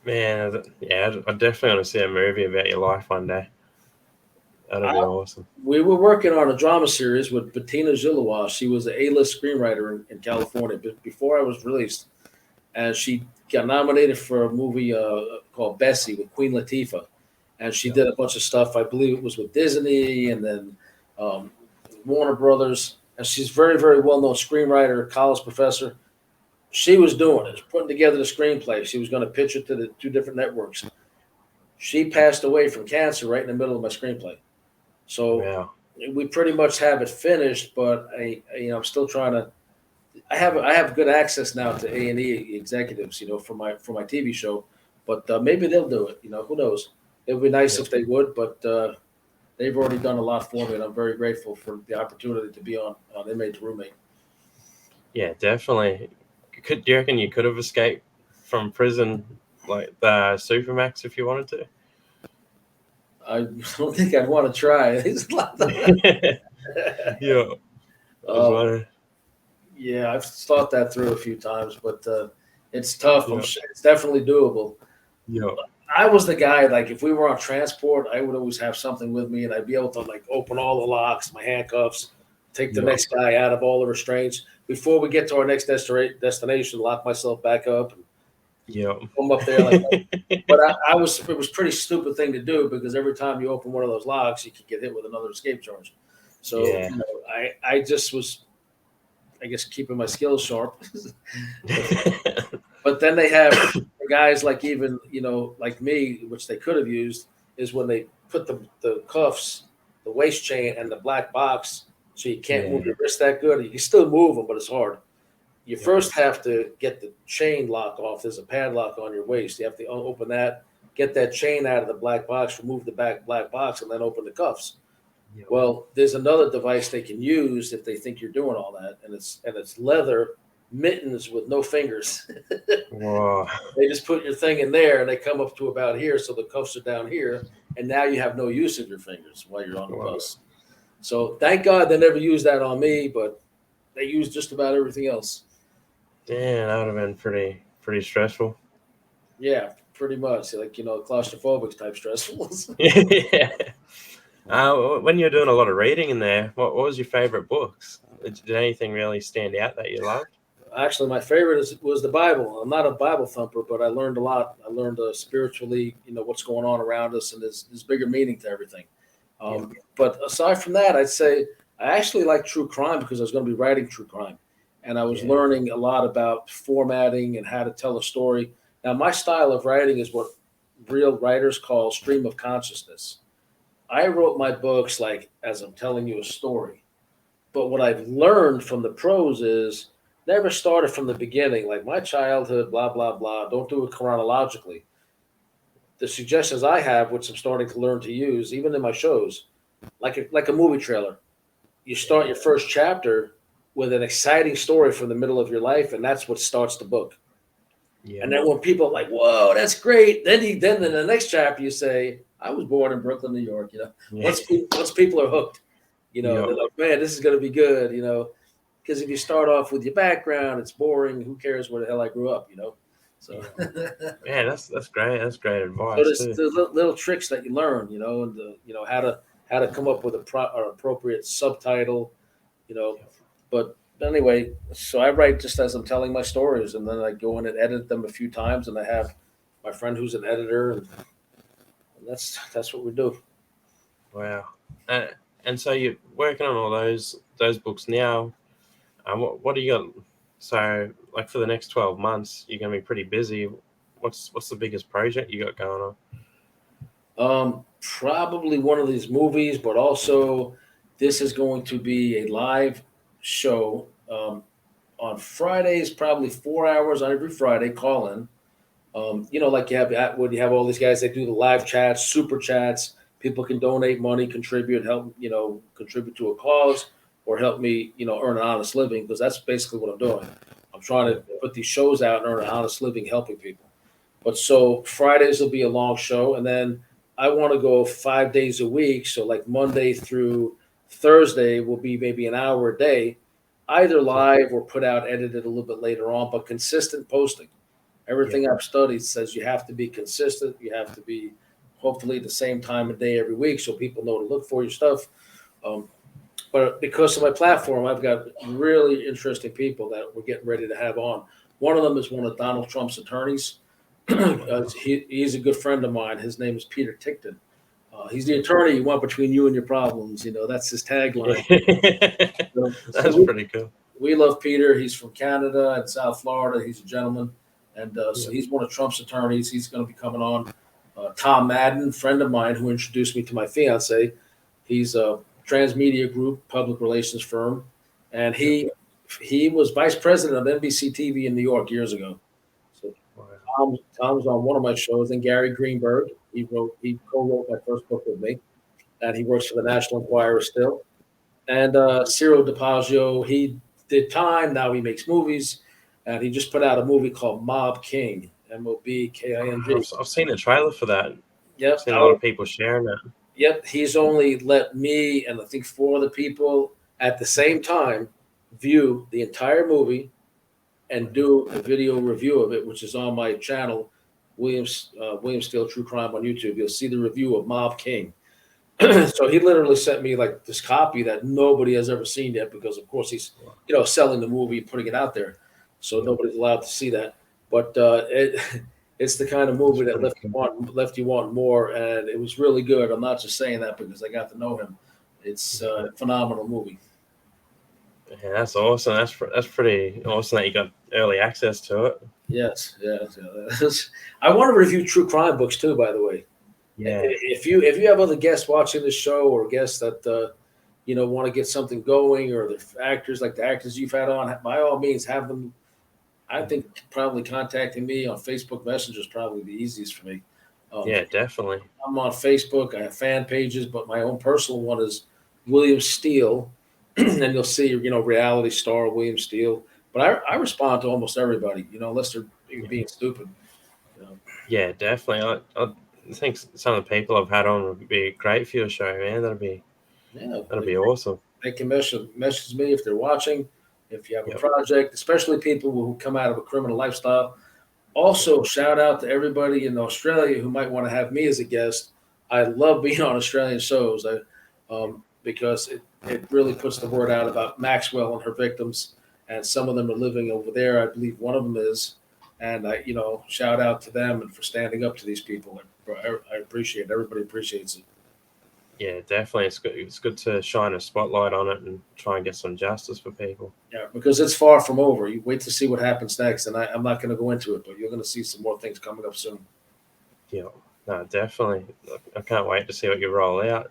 man. I definitely want to see a movie about your life one day. That'd be awesome. We were working on a drama series with Bettina Zilowa. She was an A-list screenwriter in California before I was released, and she got nominated for a movie called Bessie with Queen Latifah, and she did a bunch of stuff. I believe it was with Disney and then Warner Brothers. And she's very, very well-known screenwriter, college professor. She was doing it, putting together the screenplay. She was going to pitch it to the 2 different networks. She passed away from cancer right in the middle of my screenplay. So we pretty much have it finished, but I'm still trying to. I have good access now to A&E executives, for my TV show, but maybe they'll do it. Who knows? It would be nice if they would, but they've already done a lot for me, and I'm very grateful for the opportunity to be on Inmate to Roommate. Yeah, definitely. Do you reckon you could have escaped from prison, like the Supermax, if you wanted to? I don't think I'd want to try. It's a lot of- Yeah. I was wondering. Yeah, I've thought that through a few times, but it's tough. Yeah. It's definitely doable. Yeah. I was the guy, like, if we were on transport, I would always have something with me, and I'd be able to, like, open all the locks, my handcuffs, take the Yeah. next guy out of all the restraints. Before we get to our next destination, lock myself back up and Yeah. come up there. Like, but it was a pretty stupid thing to do because every time you open one of those locks, you could get hit with another escape charge. So Yeah. I just was, I guess, keeping my skills sharp. But then they have guys like even, like me, which they could have used, is when they put the cuffs, the waist chain, and the black box, so you can't move your wrist that good. You can still move them, but it's hard. You first have to get the chain lock off. There's a padlock on your waist. You have to open that, get that chain out of the black box, remove the black box, and then open the cuffs. Yeah. Well, there's another device they can use if they think you're doing all that, and it's leather mittens with no fingers. Wow. They just put your thing in there, and they come up to about here, so the cuffs are down here, and now you have no use of your fingers while you're on the bus. So thank God they never used that on me, but they used just about everything else. Damn, that would have been pretty stressful. Yeah, pretty much. Like, claustrophobic type stressful. Yeah. When you're doing a lot of reading in there, what was your favorite books? Did anything really stand out that you loved? Actually, my favorite was the Bible. I'm not a Bible thumper, but I learned a lot. I learned spiritually, what's going on around us, and there's bigger meaning to everything. But aside from that, I'd say I actually like true crime because I was going to be writing true crime. And I was learning a lot about formatting and how to tell a story. Now, my style of writing is what real writers call stream of consciousness. I wrote my books like as I'm telling you a story. But what I've learned from the pros is never started from the beginning, like my childhood, blah, blah, blah. Don't do it chronologically. The suggestions I have, which I'm starting to learn to use, even in my shows, like a movie trailer. You start your first chapter with an exciting story from the middle of your life, and that's what starts the book. Yeah. And then when people are like, whoa, that's great, then in the next chapter you say, I was born in Brooklyn, New York. Once people are hooked, they're like, man, this is going to be good, because if you start off with your background, it's boring. Who cares where the hell I grew up, So, man, that's great. That's great advice. So there's little tricks that you learn, and how to come up with an appropriate subtitle, But anyway, so I write just as I'm telling my stories, and then I go in and edit them a few times, and I have my friend who's an editor, and that's what we do. Wow. And so you're working on all those books now. What do you got? So, like for the next 12 months, you're going to be pretty busy. What's the biggest project you got going on? Probably one of these movies, but also this is going to be a live show on Fridays, probably 4 hours on every Friday. Call in. Like you have when you have all these guys that do the live chats, super chats. People can donate money, contribute, help, contribute to a cause, or help me, earn an honest living, because that's basically what I'm doing. I'm trying to put these shows out and earn an honest living helping people. But so Fridays will be a long show, and then I want to go 5 days a week. So like Monday through Thursday will be maybe an hour a day, either live or put out edited a little bit later on, but consistent posting. Everything I've studied says you have to be consistent. You have to be hopefully the same time of day every week so people know to look for your stuff. But because of my platform, I've got really interesting people that we're getting ready to have on. One of them is one of Donald Trump's attorneys. He's a good friend of mine. His name is Peter Tickton. He's the attorney you want between you and your problems. That's his tagline. That's pretty cool. We love Peter. He's from Canada and South Florida. He's a gentleman. And so he's one of Trump's attorneys. He's going to be coming on. Tom Madden, friend of mine who introduced me to my fiance. He's a Transmedia Group, public relations firm. And he was vice president of NBC TV in New York years ago. So Tom's on one of my shows. And Gary Greenberg, he co-wrote my first book with me. And he works for the National Enquirer still. And Cyril DePaggio, he did Time. Now he makes movies. And he just put out a movie called Mob King. Mobking. I've seen the trailer for that. I've Yep. seen a lot of people sharing it. Yep. He's only let me and I think 4 other people at the same time view the entire movie and do a video review of it, which is on my channel, William Steele True Crime on YouTube. You'll see the review of Mob King. So he literally sent me like this copy that nobody has ever seen yet, because of course he's selling the movie, putting it out there, so nobody's allowed to see that. But it's the kind of movie that left you want more, and it was really good. I'm not just saying that because I got to know him. It's a phenomenal movie. Yeah, that's awesome. That's pretty awesome that you got early access to it. Yes. I want to review true crime books too, by the way. Yeah. If you have other guests watching the show, or guests that want to get something going, or the actors like the actors you've had on, by all means have them. I think probably contacting me on Facebook Messenger is probably the easiest for me. Yeah, definitely. I'm on Facebook. I have fan pages, but my own personal one is William Steele, and you'll see reality star William Steele. But I respond to almost everybody, unless they're being stupid. Yeah, definitely. I think some of the people I've had on would be great for your show, man. That'd be awesome. They can message me if they're watching. If you have a project, especially people who come out of a criminal lifestyle. Also, shout out to everybody in Australia who might want to have me as a guest. I love being on Australian shows because it really puts the word out about Maxwell and her victims, and some of them are living over there. I believe one of them is, and I shout out to them and for standing up to these people. I appreciate it. Everybody appreciates it. Yeah, definitely. It's good to shine a spotlight on it and try and get some justice for people. Yeah, because it's far from over. You wait to see what happens next, and I'm not going to go into it, but you're going to see some more things coming up soon. Yeah, no, definitely. I can't wait to see what you roll out.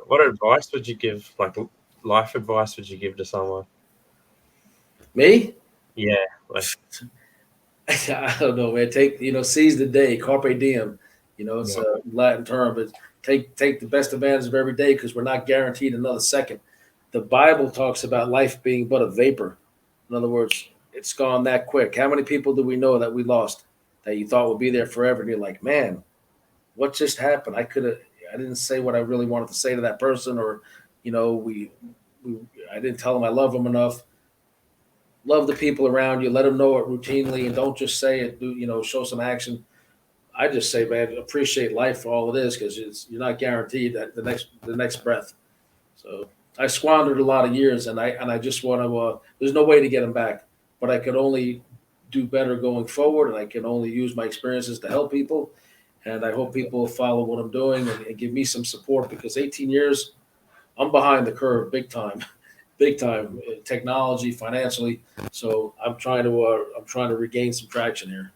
What advice would you give, like life advice would you give to someone? Me? Yeah. I don't know, man. Seize the day, carpe diem. It's a Latin term, but take the best advantage of every day, because we're not guaranteed another second. The Bible talks about life being but a vapor. In other words, it's gone that quick. How many people do we know that we lost that you thought would be there forever? And you're like, man, what just happened? I didn't say what I really wanted to say to that person, or, I didn't tell them I love them enough. Love the people around you. Let them know it routinely, and don't just say it. Show some action. I just say, man, appreciate life for all it is, because you're not guaranteed that the next breath. So I squandered a lot of years, and I just want to. There's no way to get them back, but I could only do better going forward, and I can only use my experiences to help people. And I hope people follow what I'm doing and give me some support, because 18 years, I'm behind the curve, big time, technology, financially. So I'm trying to regain some traction here.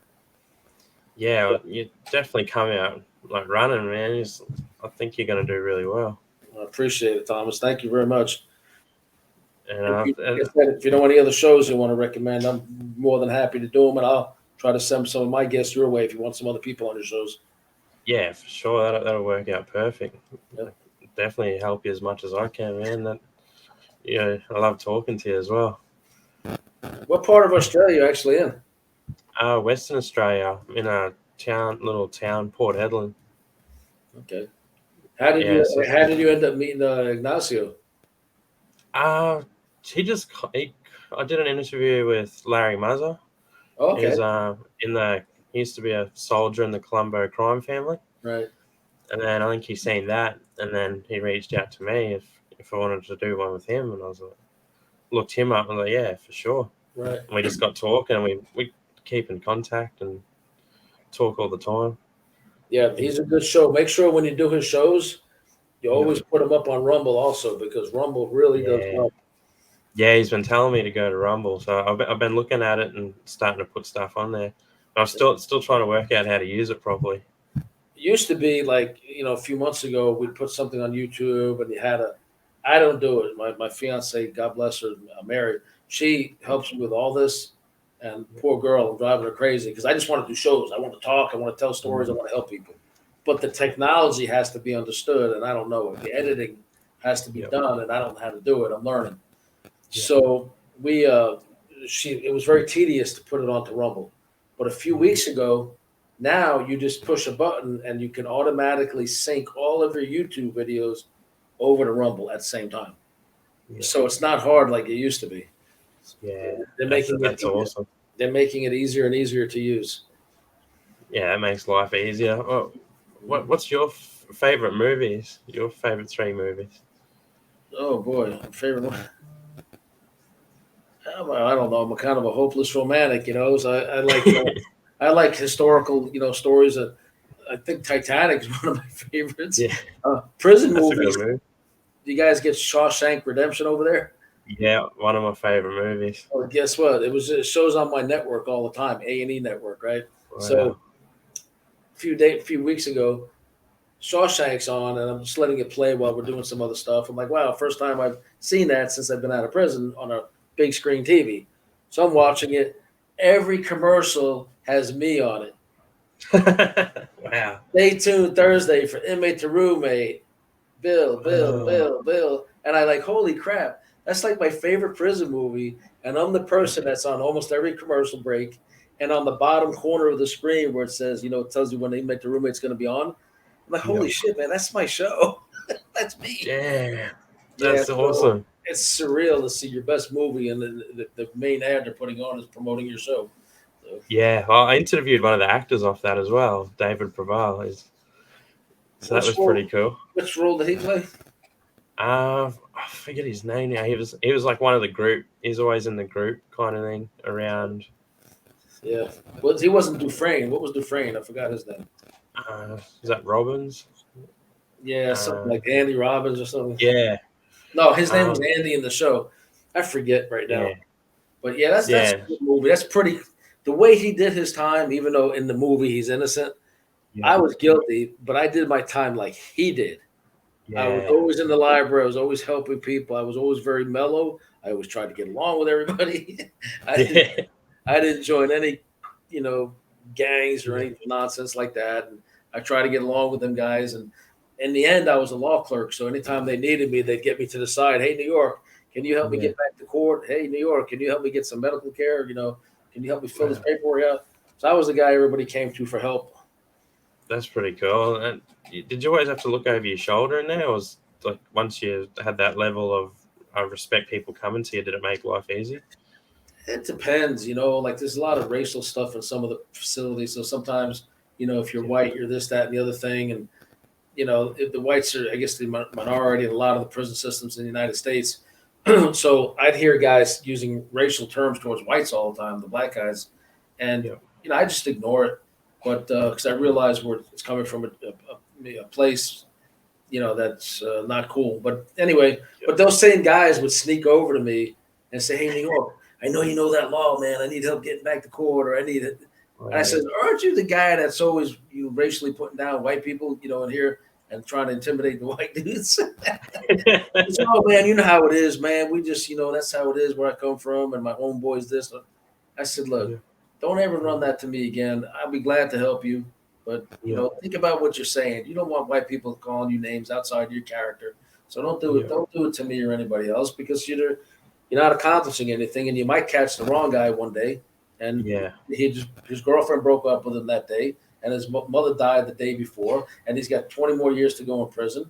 Yeah, you definitely come out like running, man. I think you're going to do really well. I appreciate it, Thomas. Thank you very much. And if you know any other shows you want to recommend, I'm more than happy to do them, and I'll try to send some of my guests your way if you want some other people on your shows. Yeah, for sure. That'll work out perfect. Yep. Definitely help you as much as I can, man. I love talking to you as well. What part of Australia are you actually in? Western Australia, in a little town, Port Hedland. Okay. How did you end up meeting Ignacio? I did an interview with Larry Muzzer. Oh, okay. He used to be a soldier in the Colombo crime family. Right. And then I think he's seen that, and then he reached out to me if I wanted to do one with him, and I was like, looked him up, and I was like, yeah, for sure. Right. And we just got talking, and we keep in contact and talk all the time. Yeah, he's a good show. Make sure when you do his shows, you always put him up on Rumble also, because Rumble really does help. Yeah, he's been telling me to go to Rumble, so I've been looking at it and starting to put stuff on there. I'm still trying to work out how to use it properly. It used to be like, a few months ago, we'd put something on YouTube, and you had I don't do it. My fiance, God bless her, Mary, she helps me with all this. And poor girl, I'm driving her crazy, because I just want to do shows. I want to talk. I want to tell stories. I want to help people. But the technology has to be understood, and I don't know it. The editing has to be done, and I don't know how to do it. I'm learning. Yeah. So it was very tedious to put it onto Rumble. But a few weeks ago, now you just push a button and you can automatically sync all of your YouTube videos over to Rumble at the same time. Yeah. So it's not hard like it used to be. Yeah, They're that's making it awesome. They're making it easier and easier to use. Yeah, it makes life easier. Well, what's your favorite movies? Your favorite 3 movies? Oh boy, favorite one. I don't know. I'm a kind of a hopeless romantic, So I like I like historical, stories. I think Titanic is one of my favorites. Yeah, Prison that's a movies. good movie. Do you guys get Shawshank Redemption over there? Yeah, one of my favorite movies. Well, guess what? It shows on my network all the time, A&E network, right? Wow. So few weeks ago, Shawshank's on, and I'm just letting it play while we're doing some other stuff. I'm like, wow, first time I've seen that since I've been out of prison on a big screen TV. So I'm watching it. Every commercial has me on it. Wow. Stay tuned Thursday for Inmate to Roommate. Bill. And I like, holy crap. That's like my favorite prison movie. And I'm the person that's on almost every commercial break. And on the bottom corner of the screen where it says, it tells you when the Inmate to Roommate's going to be on. I'm like, holy shit, man, that's my show. That's me. Yeah. That's so awesome. It's surreal to see your best movie and the main ad they're putting on is promoting your show. So. Yeah, well, I interviewed one of the actors off that as well, David Preval. So that was pretty cool. Which role did he play? I forget his name now. He was like one of the group. He's always in the group kind of thing around. Yeah. Well, he wasn't Dufresne. What was Dufresne? I forgot his name. Is that Robbins? Yeah, something like Andy Robbins or something. Yeah. No, his name was Andy in the show. I forget right now. Yeah. But yeah, that's a good movie. That's pretty. The way he did his time, even though in the movie he's innocent, I was guilty, but I did my time like he did. Yeah. I was always in the library. I was always helping people. I was always very mellow. I always tried to get along with everybody. I didn't join any, gangs or any nonsense like that. And I tried to get along with them guys. And in the end, I was a law clerk. So anytime they needed me, they'd get me to the side. Hey, New York, can you help me get back to court? Hey, New York, can you help me get some medical care? Can you help me fill this paperwork out? So I was the guy everybody came to for help. That's pretty cool. And did you always have to look over your shoulder in there? Or was like once you had that level of respect people coming to you, did it make life easy? It depends, like there's a lot of racial stuff in some of the facilities. So sometimes, if you're white, you're this, that, and the other thing. And, if the whites are, I guess, the minority in a lot of the prison systems in the United States. So I'd hear guys using racial terms towards whites all the time, the black guys. And, I just ignore it. But because I realize where it's coming from a place, that's not cool. But anyway, but those same guys would sneak over to me and say, hey, New York, I know you know that law, man. I need help getting back to court, or I need it. And I said, aren't you the guy that's always racially putting down white people, in here and trying to intimidate the white dudes? Said, oh, man, you know how it is, man. We just, that's how it is where I come from, and my homeboy's this. I said, look, don't ever run that to me again. I'll be glad to help you. But, think about what you're saying. You don't want white people calling you names outside your character. So don't do it. Don't do it to me or anybody else, because you're not accomplishing anything, and you might catch the wrong guy one day. And his girlfriend broke up with him that day, and his mother died the day before, and he's got 20 more years to go in prison.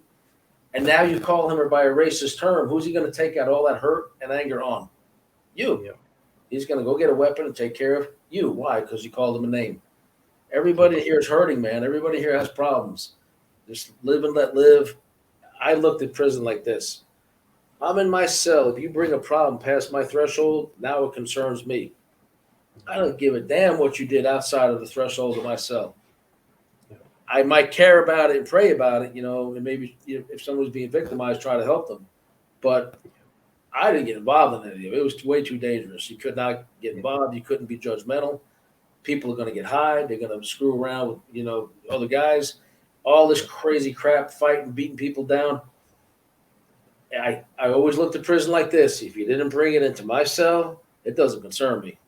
And now you call him by a racist term. Who's he going to take out all that hurt and anger on? You. Yeah. He's going to go get a weapon and take care of you. Why? Because you called him a name. Everybody here is hurting, man. Everybody here has problems. Just live and let live. I looked at prison like this. I'm in my cell. If you bring a problem past my threshold, now it concerns me. I don't give a damn what you did outside of the threshold of my cell. I might care about it and pray about it, and maybe if someone's being victimized, try to help them. But I didn't get involved in any of it. It was way too dangerous. You could not get involved. You couldn't be judgmental. People are going to get high. They're going to screw around with, other guys. All this crazy crap, fighting, beating people down. I always looked at prison like this. If you didn't bring it into my cell, it doesn't concern me.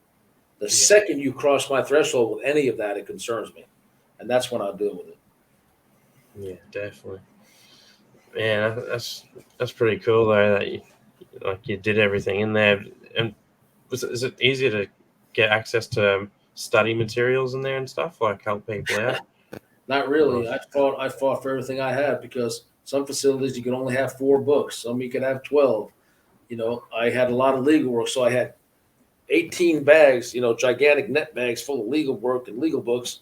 The second you cross my threshold with any of that, it concerns me. And that's when I'll deal with it. Yeah, definitely. Man, that's pretty cool though that you did everything in there. And is it easier to get access to study materials in there and stuff, like help people out? Not really. I fought for everything I had because some facilities you can only have 4 books, some you can have 12. I had a lot of legal work, so I had 18 bags, gigantic net bags full of legal work and legal books.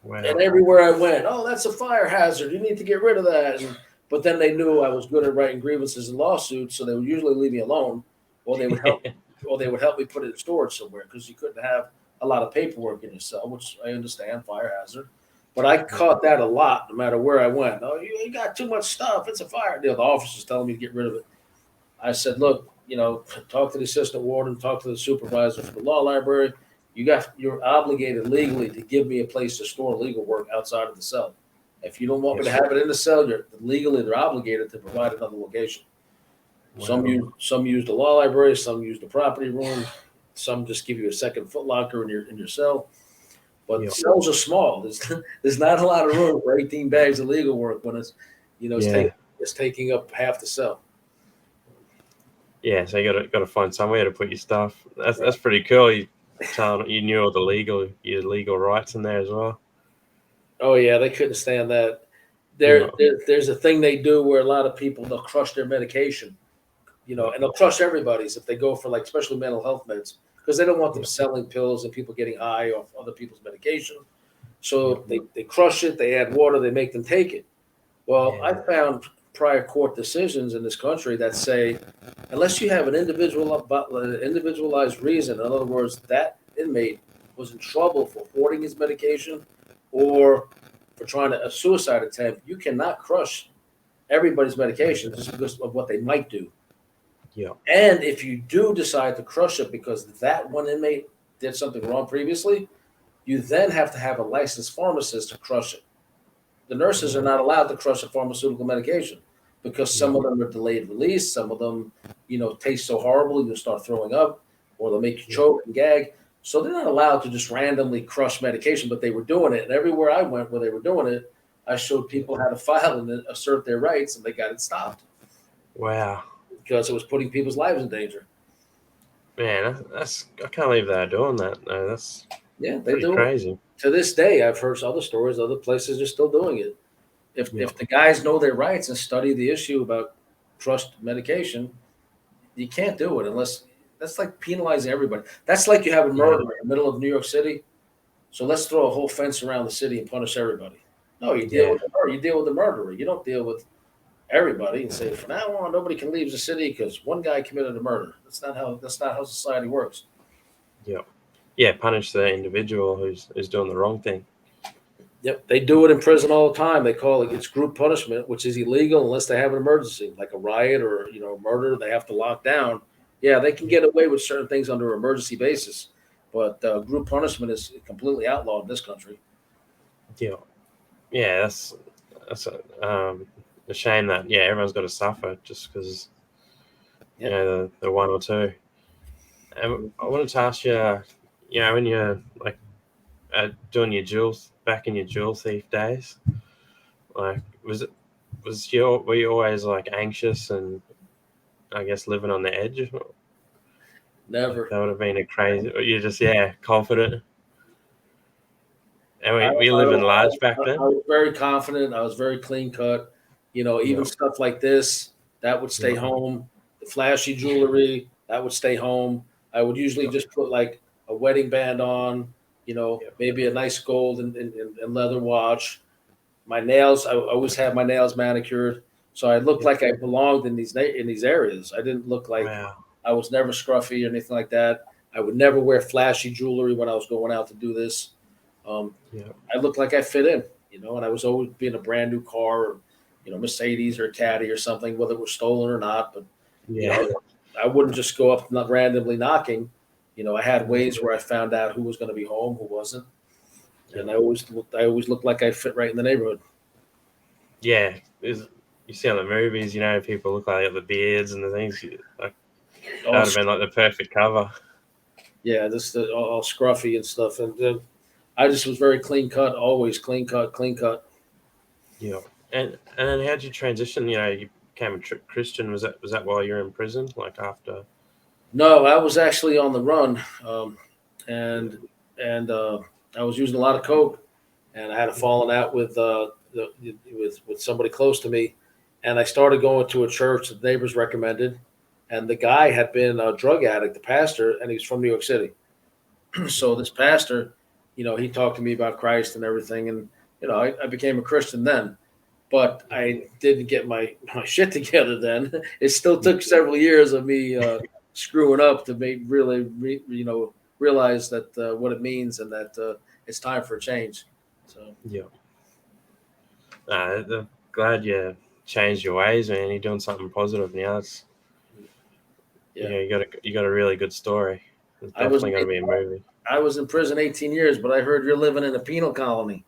Wow. And everywhere I went, oh, that's a fire hazard. You need to get rid of that. But then they knew I was good at writing grievances and lawsuits, so they would usually leave me alone, or they would help, me put it in storage somewhere because you couldn't have a lot of paperwork in your cell, which I understand, fire hazard. But I caught that a lot, no matter where I went. Oh, you got too much stuff. It's a fire. The officers telling me to get rid of it. I said, look, talk to the assistant warden, talk to the supervisor for the law library. You're obligated legally to give me a place to store legal work outside of the cell. If you don't want me to have it in the cell, you're legally obligated to provide another location. Wow. Some use the law library, some use the property room, some just give you a second footlocker in your cell. But the cells are small. There's not a lot of room for 18 bags of legal work when it's it's taking up half the cell. Yeah, so you got to find somewhere to put your stuff. That's pretty cool. You knew all your legal rights in there as well. Oh yeah, they couldn't stand that. There's a thing they do where a lot of people, they'll crush their medication, and they'll crush everybody's if they go for especially mental health meds, because they don't want them selling pills and people getting high off other people's medication. So they crush it, they add water, they make them take it. Well, I found prior court decisions in this country that say, unless you have an individualized reason, in other words, that inmate was in trouble for hoarding his medication or for trying a suicide attempt, you cannot crush everybody's medication just because of what they might do. Yeah. And if you do decide to crush it because that one inmate did something wrong previously, you then have to have a licensed pharmacist to crush it. The nurses are not allowed to crush a pharmaceutical medication because some of them are delayed release. Some of them, taste so horrible you'll start throwing up, or they'll make you choke and gag. So they're not allowed to just randomly crush medication, but they were doing it. And everywhere I went where they were doing it, I showed people how to file and assert their rights, and they got it stopped. Wow. Because it was putting people's lives in danger. Man, I can't believe they're doing that. No, that's they do crazy. It. To this day, I've heard other stories. Other places are still doing it. If the guys know their rights and study the issue about crushed medication, you can't do it unless that's like penalizing everybody. That's like you have a murder in the middle of New York City. So let's throw a whole fence around the city and punish everybody. No, you deal with the murderer. You deal with the murderer. You don't deal with everybody and say from now on nobody can leave the city because one guy committed a murder. That's not how society works. Yeah, punish the individual who's doing the wrong thing. Yep, they do it in prison all the time. They call it's group punishment, which is illegal unless they have an emergency, like a riot or murder. They have to lock down. Yeah, they can get away with certain things under an emergency basis, but group punishment is completely outlawed in this country. Yeah, that's a shame that everyone's got to suffer just because the one or two. And I wanted to ask you, when you're doing your back in your jewel thief days, were you always anxious and I guess living on the edge? Never. That would have been a crazy. You're just confident. And we live in large back then. I was very confident. I was very clean cut. Even stuff like this that would stay home. The flashy jewelry that would stay home. I would usually just put a wedding band on. Maybe a nice gold and leather watch. My nails, I always have my nails manicured, so I looked like I belonged in these areas. I didn't look like I was never scruffy or anything like that. I would never wear flashy jewelry when I was going out to do this. I looked like I fit in, and I was always being a brand new car, or, Mercedes or a Caddy or something, whether it was stolen or not. But I wouldn't just go up not randomly knocking. I had ways where I found out who was going to be home, who wasn't. And I always looked like I fit right in the neighborhood. Yeah, you see on the movies, people look like they got the beards and the things. That would have been the perfect cover. Yeah, this all scruffy and stuff, and I just was very clean cut, always clean cut. Yeah, and then how'd you transition? You became a Christian. Was that while you were in prison, after? No, I was actually on the run, and and I was using a lot of coke, and I had a falling out with somebody close to me, and I started going to a church that neighbors recommended, and the guy had been a drug addict, the pastor, and he was from New York City. So this pastor, he talked to me about Christ and everything, and I became a Christian then, but I didn't get my shit together then. It still took several years of me screwing up to make realize that what it means and that it's time for a change. So Yeah. I'm glad you changed your ways, man. You're doing something positive now. yeah, You got a really good story. It's I was definitely going to be a movie. I was in prison 18 years, but I heard you're living in a penal colony.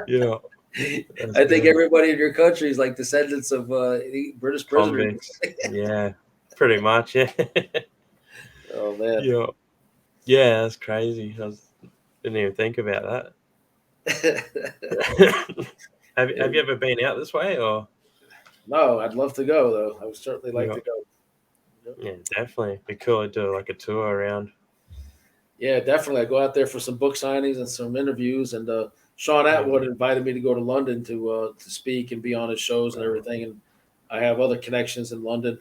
Yeah, I think everybody in your country is like descendants of British prisoners. convicts. Yeah, pretty much. Yeah, Oh man. yeah, yeah. That's crazy. Didn't even think about that. Have you ever been out this way or? No, I'd love to go though. I would certainly like Yeah, to go. yeah, definitely. Be cool to do like a tour around. Yeah, definitely. I go out there for some book signings and some interviews. And Sean Atwood invited me to go to London to speak and be on his shows and everything. And I have other connections in London.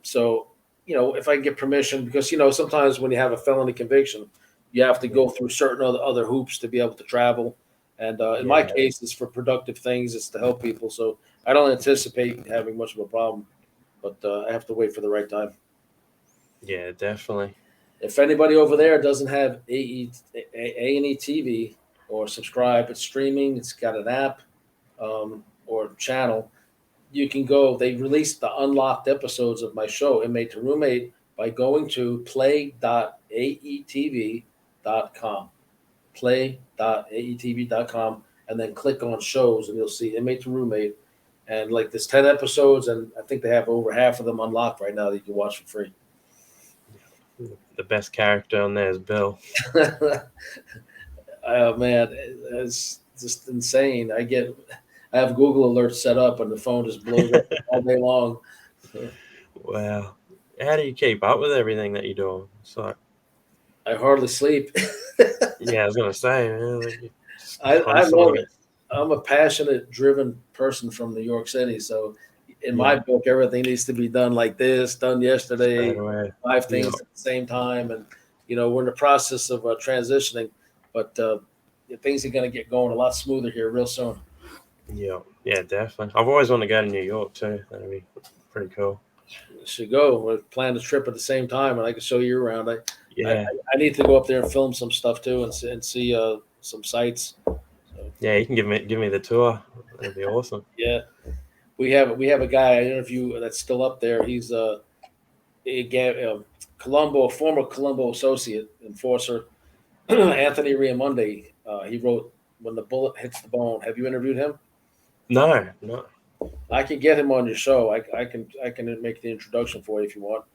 So if I can get permission, because sometimes when you have a felony conviction, you have to go through certain other hoops to be able to travel. And in my case, it's for productive things. It's to help people. So I don't anticipate having much of a problem, but I have to wait for the right time. Yeah, definitely. If anybody over there doesn't have A&E TV or subscribe, it's streaming. It's got an app or channel. You can go. They released the unlocked episodes of my show, Inmate to Roommate, by going to play.aetv.com. Play.aetv.com, and then click on shows, and you'll see Inmate to Roommate. And like there's 10 episodes, and I think they have over half of them unlocked right now that you can watch for free. The best character on there is Bill. Oh man, it's just insane. I have Google alerts set up, and the phone just blows up all day long. Wow. How do you keep up with everything that you're doing? It's like, I hardly sleep. yeah, I was gonna say, man, like I love it. I'm a passionate, driven person from New York City, so in my book, everything needs to be done like this, done yesterday, 5 things at the same time, and we're in the process of transitioning, but things are going to get going a lot smoother here real soon. Yeah, definitely. I've always wanted to go to New York too. That'd be pretty cool. Should go. We're planning a trip at the same time, and I can show you around. I need to go up there and film some stuff too, and see some sites. So, yeah, you can give me the tour. That'd be awesome. Yeah, we have a guy I interview that's still up there. He's former Colombo associate enforcer, Anthony Riamonde. He wrote "When the Bullet Hits the Bone." Have you interviewed him? No. I can get him on your show. I can make the introduction for you if you want.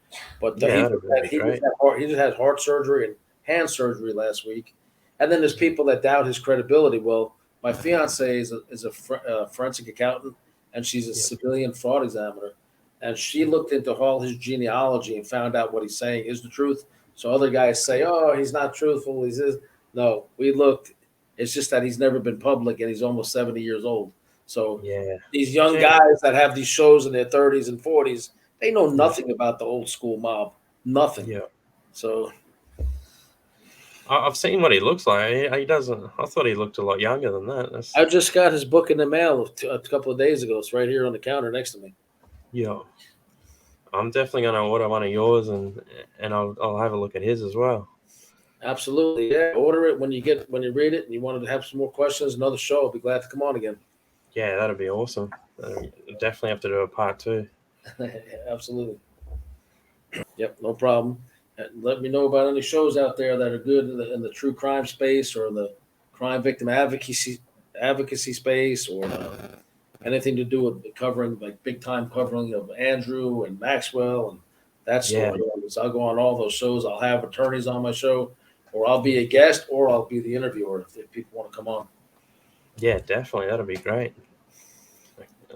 But he just had heart surgery and hand surgery last week. And then there's people that doubt his credibility. Well, my fiance is a forensic accountant, and she's a civilian fraud examiner. And she looked into all his genealogy and found out what he's saying is the truth. So other guys say, oh, he's not truthful. No, we looked. It's just that he's never been public, and he's almost 70 years old. So these young guys that have these shows in their 30s and 40s, they know nothing about the old school mob. Nothing. Yeah. So I've seen what he looks like. He doesn't. I thought he looked a lot younger than that. I just got his book in the mail a couple of days ago. It's right here on the counter next to me. Yeah. I'm definitely going to order one of yours, and I'll have a look at his as well. Absolutely. Yeah. Order it when you read it and you wanted to have some more questions, another show. I'll be glad to come on again. Yeah, that'd be awesome. Definitely have to do a part 2. Absolutely. Yep, no problem. And let me know about any shows out there that are good in the true crime space or the crime victim advocacy space, or anything to do with covering, like big time covering of Andrew and Maxwell and that story. Yeah. So I'll go on all those shows. I'll have attorneys on my show, or I'll be a guest, or I'll be the interviewer if people want to come on. Yeah, definitely. That'd be great.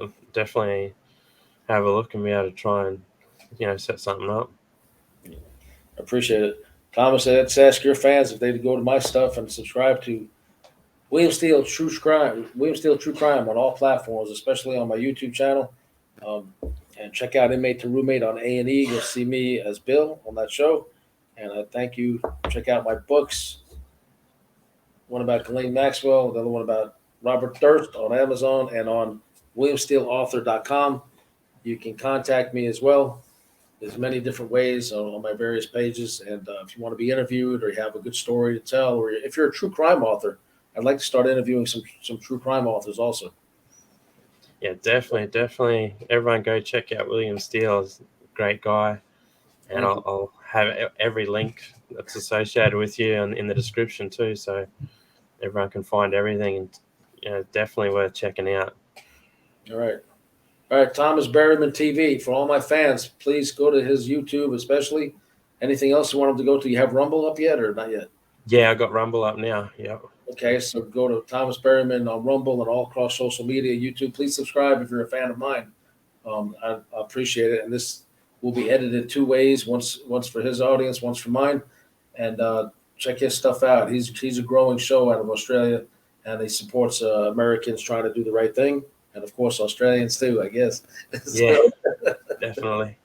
I'll definitely have a look and be able to try and, set something up. Appreciate it. Thomas, let's ask your fans if they'd go to my stuff and subscribe to William Steele True Crime on all platforms, especially on my YouTube channel. And check out Inmate to Roommate on A&E. You'll see me as Bill on that show. And I thank you. Check out my books. One about Ghislaine Maxwell, the other one about Robert Durst on Amazon and on WilliamSteeleAuthor.com. You can contact me as well. There's many different ways on my various pages. And if you want to be interviewed or you have a good story to tell, or if you're a true crime author, I'd like to start interviewing some true crime authors also. Yeah, definitely. Everyone go check out William Steele. He's a great guy. And I'll have every link that's associated with you in the description too, so everyone can find everything. And definitely worth checking out. All right. Thomas Berryman TV. For all my fans, please go to his YouTube, especially. Anything else you want him to go to? You have Rumble up yet or not yet? Yeah, I got Rumble up now. Yeah. Okay, so go to Thomas Berryman on Rumble and all across social media, YouTube. Please subscribe if you're a fan of mine. I appreciate it. And this will be edited 2 ways: once for his audience, once for mine. And check his stuff out. He's a growing show out of Australia, and he supports Americans trying to do the right thing, and of course Australians too, I guess. Yeah, definitely.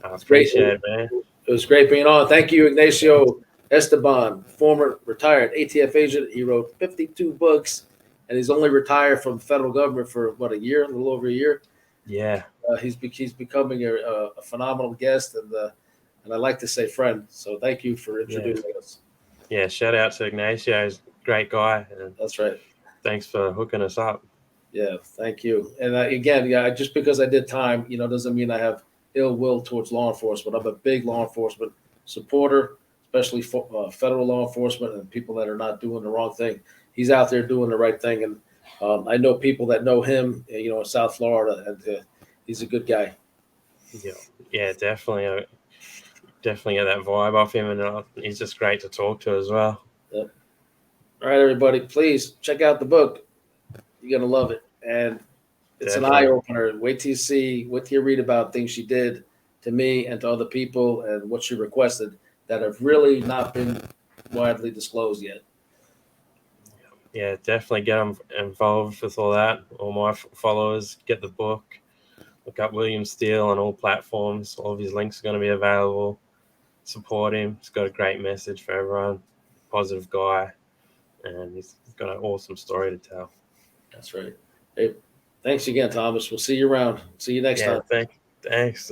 I appreciate it, man. It was great being on. Thank you, Ignacio Esteban, former retired ATF agent. He wrote 52 books, and he's only retired from the federal government for a little over a year. Yeah. He's becoming a phenomenal guest, and I like to say friend. So thank you for introducing us. Yeah, shout out to Ignacio. He's a great guy. And that's right. Thanks for hooking us up. Yeah, thank you. And again, just because I did time, doesn't mean I have ill will towards law enforcement. I'm a big law enforcement supporter, especially for, federal law enforcement and people that are not doing the wrong thing. He's out there doing the right thing, and I know people that know him, in South Florida, and he's a good guy. Yeah, definitely. Definitely get that vibe off him, and he's just great to talk to as well. Yep. All right, everybody, please check out the book. You're going to love it. And it's an eye-opener. Wait till you read about things she did to me and to other people and what she requested that have really not been widely disclosed yet. Yeah, definitely get them involved with all that. All my followers, get the book. Look up William Steele on all platforms. All of his links are going to be available. Support him. He's got a great message for everyone. Positive guy. And he's got an awesome story to tell. That's right. Hey, thanks again, Thomas. We'll see you around. See you next time. Thanks.